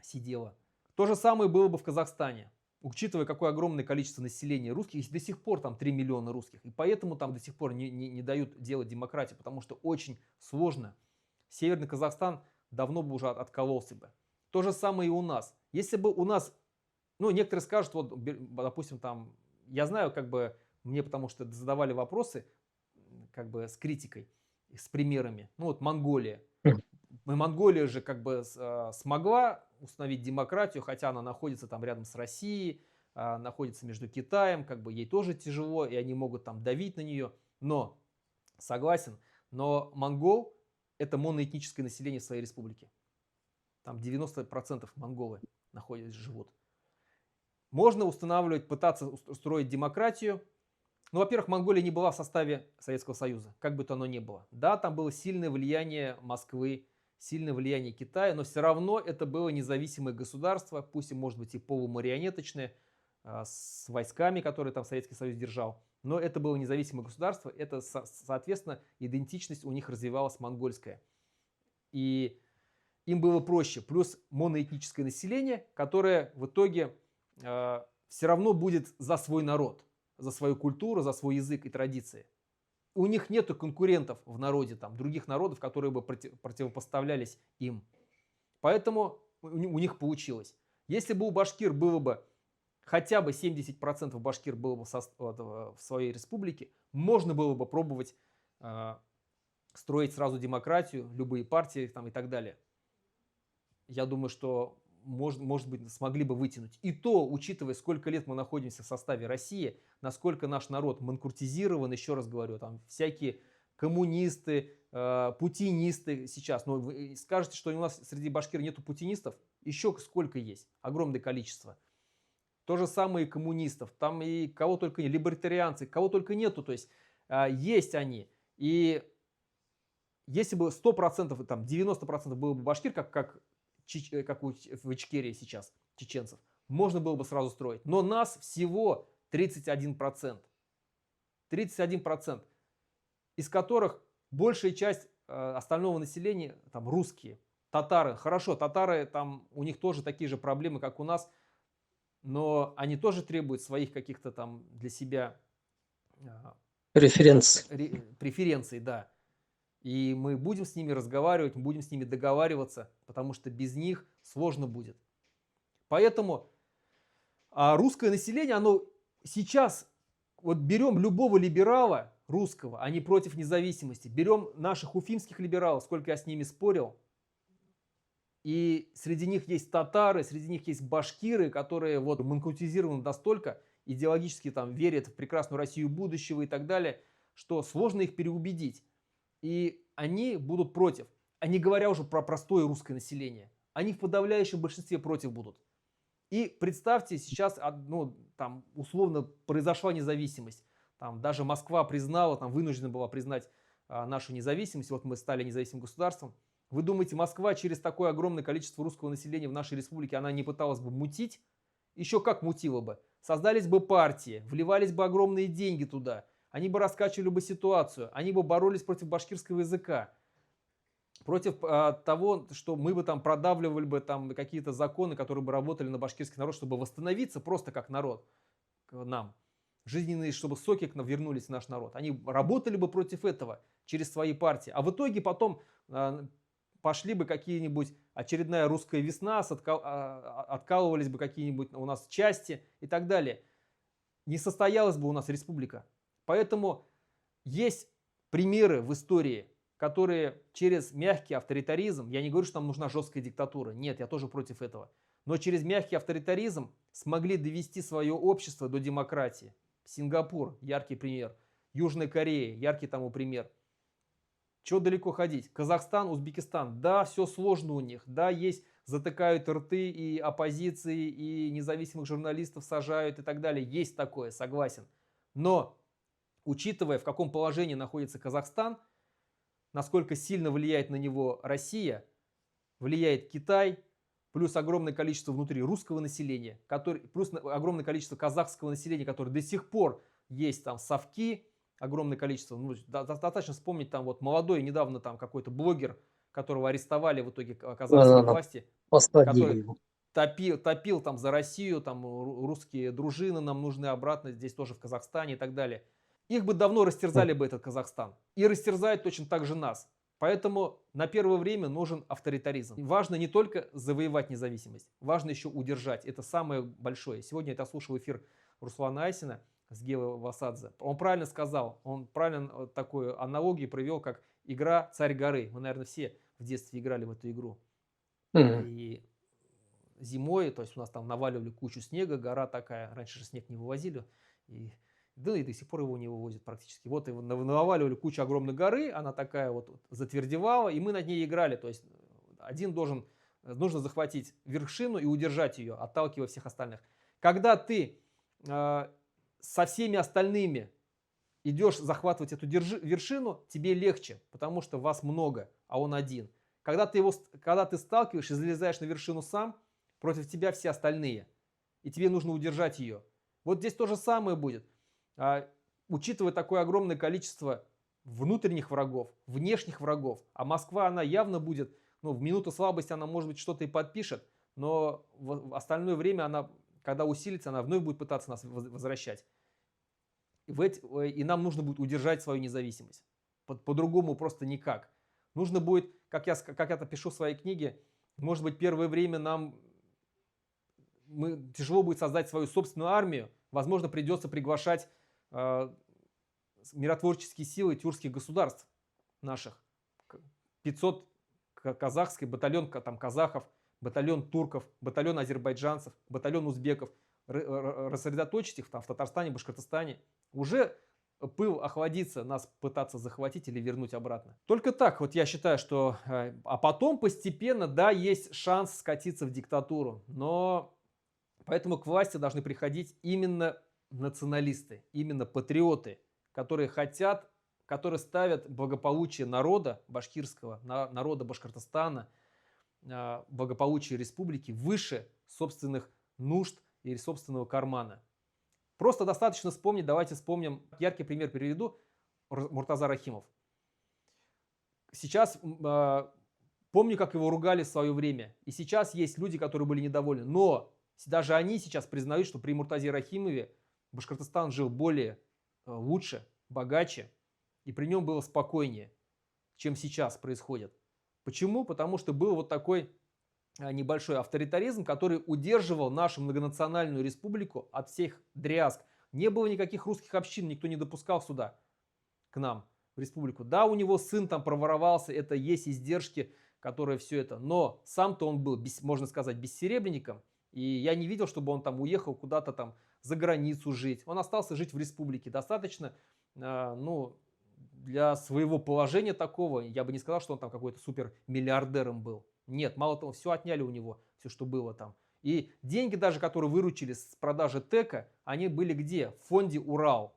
сидело. То же самое было бы в Казахстане. Учитывая, какое огромное количество населения русских, и до сих пор там 3 миллиона русских, и поэтому там до сих пор не дают делать демократию, потому что очень сложно. Северный Казахстан давно бы уже откололся бы. То же самое и у нас. Если бы у нас, ну, некоторые скажут, вот, допустим, там, я знаю, как бы, мне потому что задавали вопросы, как бы, с критикой, с примерами. Ну, вот Монголия. Монголия же как бы смогла установить демократию, хотя она находится там рядом с Россией, находится между Китаем, как бы ей тоже тяжело, и они могут там давить на нее. Но, согласен, но монгол – это моноэтническое население своей республики. Там 90% монголы живут. Можно устанавливать, пытаться устроить демократию. Ну, во-первых, Монголия не была в составе Советского Союза, как бы то оно ни было. Да, там было сильное влияние Москвы, сильное влияние Китая, но все равно это было независимое государство, пусть и может быть и полумарионеточное, с войсками, которые там Советский Союз держал. Но это было независимое государство, это, соответственно, идентичность у них развивалась монгольская. И им было проще. Плюс моноэтническое население, которое в итоге все равно будет за свой народ, за свою культуру, за свой язык и традиции. У них нет конкурентов в народе, там, других народов, которые бы противопоставлялись им. Поэтому у них получилось. Если бы у башкир было бы хотя бы 70% башкир было бы в своей республике, можно было бы пробовать строить сразу демократию, любые партии там, и так далее. Я думаю, что может быть, смогли бы вытянуть. И то, учитывая, сколько лет мы находимся в составе России, насколько наш народ манкуртизирован, еще раз говорю, там всякие коммунисты, путинисты сейчас. Но вы скажете, что у нас среди башкир нету путинистов? Еще сколько есть? Огромное количество. То же самое и коммунистов. Там и кого только нет, либертарианцы, кого только нету. То есть есть они. И если бы 100%, там 90% было бы башкир, как в Ичкерии сейчас, чеченцев, можно было бы сразу строить. Но нас всего 31%. 31%, из которых большая часть остального населения там русские, татары. Хорошо, татары, там у них тоже такие же проблемы, как у нас, но они тоже требуют своих каких-то там для себя преференций, да. И мы будем с ними разговаривать, мы будем с ними договариваться, потому что без них сложно будет. Поэтому русское население, оно сейчас, вот берем любого либерала русского, они против независимости, берем наших уфимских либералов, сколько я с ними спорил, и среди них есть татары, среди них есть башкиры, которые вот манкуртизированы настолько, идеологически там верят в прекрасную Россию будущего и так далее, что сложно их переубедить. И они будут против, а не говоря уже про простое русское население. Они в подавляющем большинстве против будут. И представьте, сейчас, ну, там, условно, произошла независимость. Там, даже Москва признала, там, вынуждена была признать нашу независимость. Вот мы стали независимым государством. Вы думаете, Москва через такое огромное количество русского населения в нашей республике, она не пыталась бы мутить? Еще как мутила бы. Создались бы партии, вливались бы огромные деньги туда. Они бы раскачивали бы ситуацию, они бы боролись против башкирского языка, против того, что мы бы там продавливали бы там какие-то законы, которые бы работали на башкирский народ, чтобы восстановиться просто как народ нам. Жизненные, чтобы соки вернулись в наш народ. Они работали бы против этого через свои партии. А в итоге потом пошли бы какие-нибудь очередная русская весна, откалывались бы какие-нибудь у нас части и так далее. Не состоялась бы у нас республика. Поэтому Есть примеры в истории, которые через мягкий авторитаризм, я не говорю, что нам нужна жесткая диктатура, нет, я тоже против этого, но через мягкий авторитаризм смогли довести свое общество до демократии. Сингапур – яркий пример. Южная Корея – яркий тому пример. Чего далеко ходить? Казахстан, Узбекистан. Да, все сложно у них. Да, есть, затыкают рты и оппозиции, и независимых журналистов сажают и так далее. Есть такое, согласен. Но, учитывая, в каком положении находится Казахстан, насколько сильно влияет на него Россия, влияет Китай, плюс огромное количество внутри русского населения, плюс огромное количество казахского населения, которое до сих пор есть там совки, огромное количество, ну, достаточно вспомнить там вот молодой недавно там какой-то блогер, которого арестовали в итоге казахские Да-да-да, власти, посадили который его. топил там за Россию, там русские дружины нам нужны обратно, здесь тоже в Казахстане и так далее. Их бы давно растерзали бы этот Казахстан. И растерзают точно так же нас. Поэтому на первое время нужен авторитаризм. Важно не только завоевать независимость, важно еще удержать. Это самое большое. Сегодня я слушал эфир Руслана Айсина с Гео Васадзе. Он правильно сказал, он правильно такую аналогию привел, как игра «Царь горы». Мы, наверное, все в детстве играли в эту игру. Мгм. И зимой, то есть у нас там наваливали кучу снега, гора такая, раньше же снег не вывозили, и, да и до сих пор его не вывозят практически. Вот его наваливали кучу огромной горы, она такая вот затвердевала, и мы над ней играли, то есть нужно захватить вершину и удержать ее, отталкивая всех остальных. Когда ты со всеми остальными идешь захватывать эту вершину, тебе легче, потому что вас много, а он один. Когда ты сталкиваешь и залезаешь на вершину сам, против тебя все остальные. И тебе нужно удержать ее. Вот здесь то же самое будет. Учитывая такое огромное количество внутренних врагов, внешних врагов, а Москва, она явно будет, ну, в минуту слабости она, может быть, что-то и подпишет, но в остальное время она, когда усилится, она вновь будет пытаться нас возвращать. И нам нужно будет удержать свою независимость. По-другому просто никак. Нужно будет, как я это пишу в своей книге, может быть, первое время тяжело будет создать свою собственную армию. Возможно, придется приглашать миротворческие силы тюркских государств наших. 500 казахский, батальон там, казахов, батальон турков, батальон азербайджанцев, батальон узбеков. Рассредоточить их там, в Татарстане, Башкортостане. Уже пыл охладится, нас пытаться захватить или вернуть обратно. Только так вот я считаю, что... А потом постепенно, да, есть шанс скатиться в диктатуру. Но поэтому к власти должны приходить именно националисты, именно патриоты, которые хотят, которые ставят благополучие народа башкирского, народа Башкортостана, благополучие республики выше собственных нужд или собственного кармана. Просто достаточно вспомнить, давайте вспомним, яркий пример приведу, Муртаза Рахимов. Сейчас помню, как его ругали в свое время. И сейчас есть люди, которые были недовольны. Но даже они сейчас признают, что при Муртазе Рахимове Башкортостан жил лучше, богаче, и при нем было спокойнее, чем сейчас происходит. Почему? Потому что был вот такой небольшой авторитаризм, который удерживал нашу многонациональную республику от всех дрязг. Не было никаких русских общин, никто не допускал сюда, к нам, в республику. Да, у него сын там проворовался, это есть издержки, которые все это. Но сам-то он был, можно сказать, бессеребренником. И я не видел, чтобы он там уехал куда-то там за границу жить. Он остался жить в республике. Достаточно, ну, для своего положения такого, я бы не сказал, что он там какой-то супер миллиардером был. Нет, мало того, все отняли у него, все, что было там. И деньги даже, которые выручили с продажи ТЭКа, они были где? В фонде «Урал»,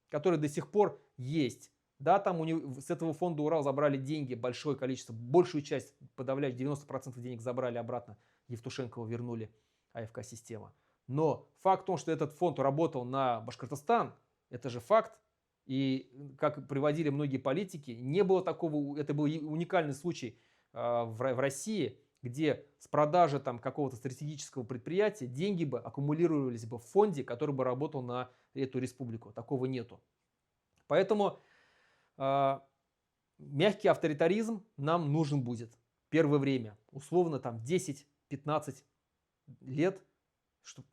который до сих пор есть. Да, там с этого фонда «Урал» забрали деньги, большое количество, большую часть, подавляющую 90% денег забрали обратно, Евтушенкова вернули, АФК-система. Но факт в том, что этот фонд работал на Башкортостан, это же факт. И как приводили многие политики, не было такого, это был уникальный случай в России, где с продажи там какого-то стратегического предприятия деньги бы аккумулировались бы в фонде, который бы работал на эту республику. Такого нету. Поэтому мягкий авторитаризм нам нужен будет первое время. Условно там 10-15 лет,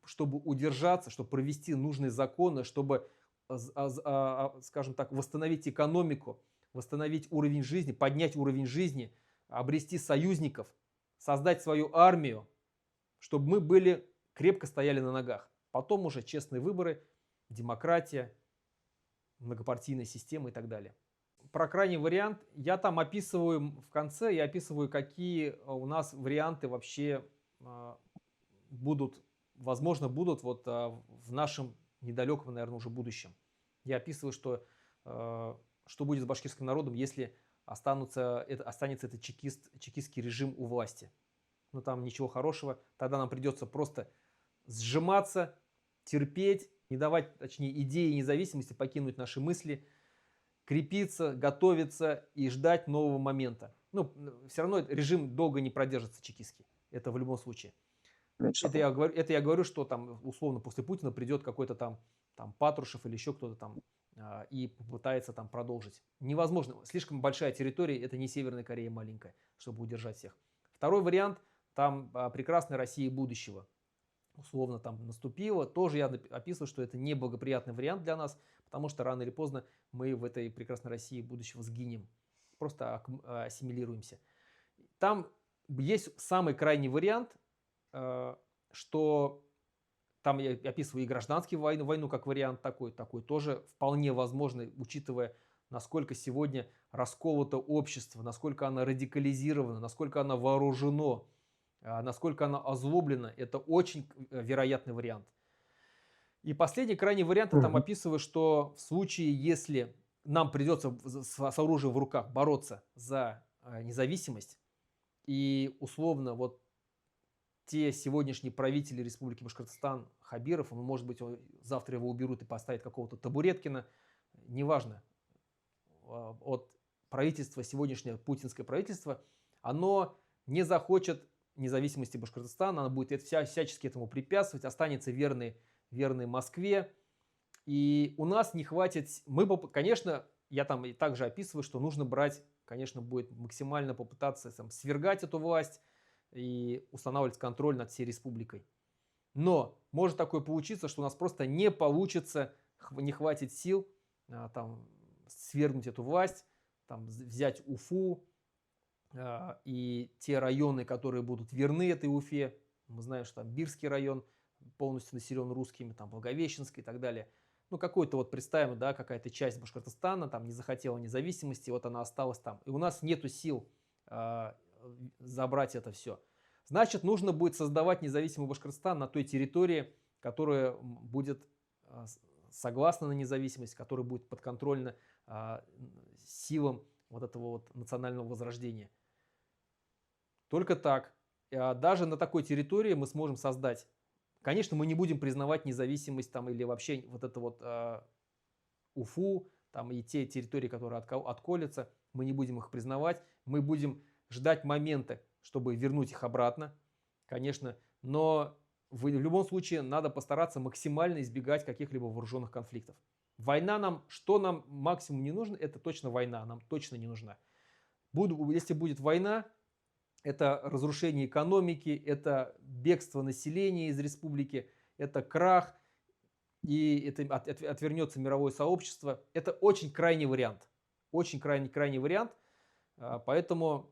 чтобы удержаться, чтобы провести нужные законы, чтобы скажем так, восстановить экономику, восстановить уровень жизни, поднять уровень жизни, обрести союзников, создать свою армию, чтобы мы были крепко стояли на ногах. Потом уже честные выборы, демократия, многопартийная система и так далее. Про крайний вариант я там описываю в конце, я описываю, какие у нас варианты вообще а, будут, возможно, будут вот в нашем недалеком, наверное, уже будущем. Я описываю, что будет с башкирским народом, если останется этот чекистский режим у власти. Ну, там ничего хорошего. Тогда нам придется просто сжиматься, терпеть, не давать, точнее, идеи независимости покинуть наши мысли, крепиться, готовиться и ждать нового момента. Ну, все равно режим долго не продержится чекистский. Это в любом случае. Иншаллах. Это я говорю, что там условно после Путина придет какой-то там Патрушев или еще кто-то там и попытается там продолжить. Невозможно. Слишком большая территория, это не Северная Корея маленькая, чтобы удержать всех. Второй вариант, там прекрасная Россия будущего. Условно там наступила. Тоже я описываю, что это неблагоприятный вариант для нас, потому что рано или поздно мы в этой прекрасной России будущего сгинем. Просто ассимилируемся. Там есть самый крайний вариант, что там я описываю и гражданскую войну как вариант такой тоже вполне возможный, учитывая, насколько сегодня расколото общество, насколько оно радикализировано, насколько оно вооружено, насколько оно озлоблено. Это очень вероятный вариант. И последний крайний вариант я там описываю, что в случае, если нам придется с оружием в руках бороться за независимость, и условно вот те сегодняшние правители Республики Башкортостан, Хабиров, может быть, завтра его уберут и поставят какого-то Табуреткина, неважно, от правительства, сегодняшнее путинское правительство, оно не захочет независимости Башкортостана, оно будет всячески этому препятствовать, останется верной Москве, и у нас не хватит, конечно, я там и также описываю, что нужно брать, конечно, будет максимально попытаться свергать эту власть, и устанавливать контроль над всей республикой. Но может такое получиться, что у нас просто не получится, не хватит сил там, свергнуть эту власть, там, взять Уфу и те районы, которые будут верны этой Уфе. Мы знаем, что там Бирский район полностью населен русскими, там Благовещенский и так далее. Ну, какой-то вот представим, да, какая-то часть Башкортостана там не захотела независимости, вот она осталась там. И у нас нету сил забрать это все. Значит, нужно будет создавать независимый Башкортостан на той территории, которая будет согласна на независимость, которая будет подконтрольна силам вот этого вот национального возрождения. Только так. Даже на такой территории мы сможем создать. Конечно, мы не будем признавать независимость там или вообще вот это вот Уфу, там и те территории, которые отколются, мы не будем их признавать. Мы будем ждать момента, чтобы вернуть их обратно, конечно, но в любом случае надо постараться максимально избегать каких-либо вооруженных конфликтов. Война что нам максимум не нужно, это точно война, нам точно не нужна. Если будет война, это разрушение экономики, это бегство населения из республики, это крах, и это отвернется мировое сообщество. Это очень крайний вариант, очень крайний вариант, поэтому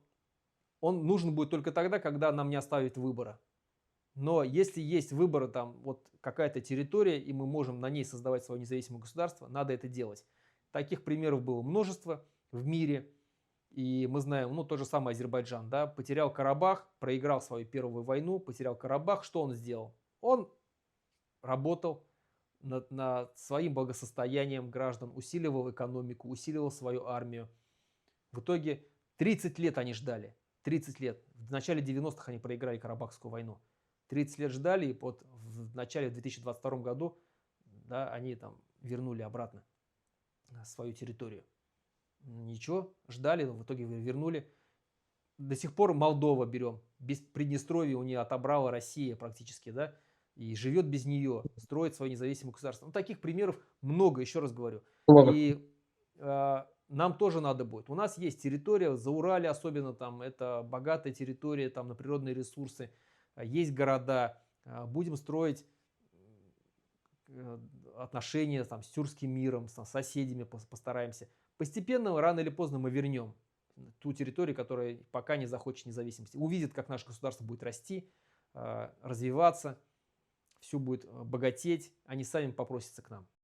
он нужен будет только тогда, когда нам не оставят выбора. Но если есть выбор, там вот какая-то территория, и мы можем на ней создавать свое независимое государство, надо это делать. Таких примеров было множество в мире. И мы знаем, ну, тот же самый Азербайджан, да, потерял Карабах, проиграл свою первую войну, потерял Карабах. Что он сделал? Он работал над своим благосостоянием граждан, усиливал экономику, усиливал свою армию. В итоге 30 лет они ждали. 30 лет. В начале 90-х они проиграли Карабахскую войну. 30 лет ждали, и вот в начале 2022 году, да, они там вернули обратно свою территорию. Ничего, ждали, в итоге вернули. До сих пор Молдова берем. Без Приднестровья у нее отобрала Россия практически, да, и живет без нее, строит свое независимое государство. Ну, таких примеров много, еще раз говорю. И нам тоже надо будет. У нас есть территория, за Урале особенно, там это богатая территория там, на природные ресурсы, есть города. Будем строить отношения там, с тюркским миром, с соседями постараемся. Постепенно, рано или поздно мы вернем ту территорию, которая пока не захочет независимости. Увидит, как наше государство будет расти, развиваться, все будет богатеть, они сами попросятся к нам.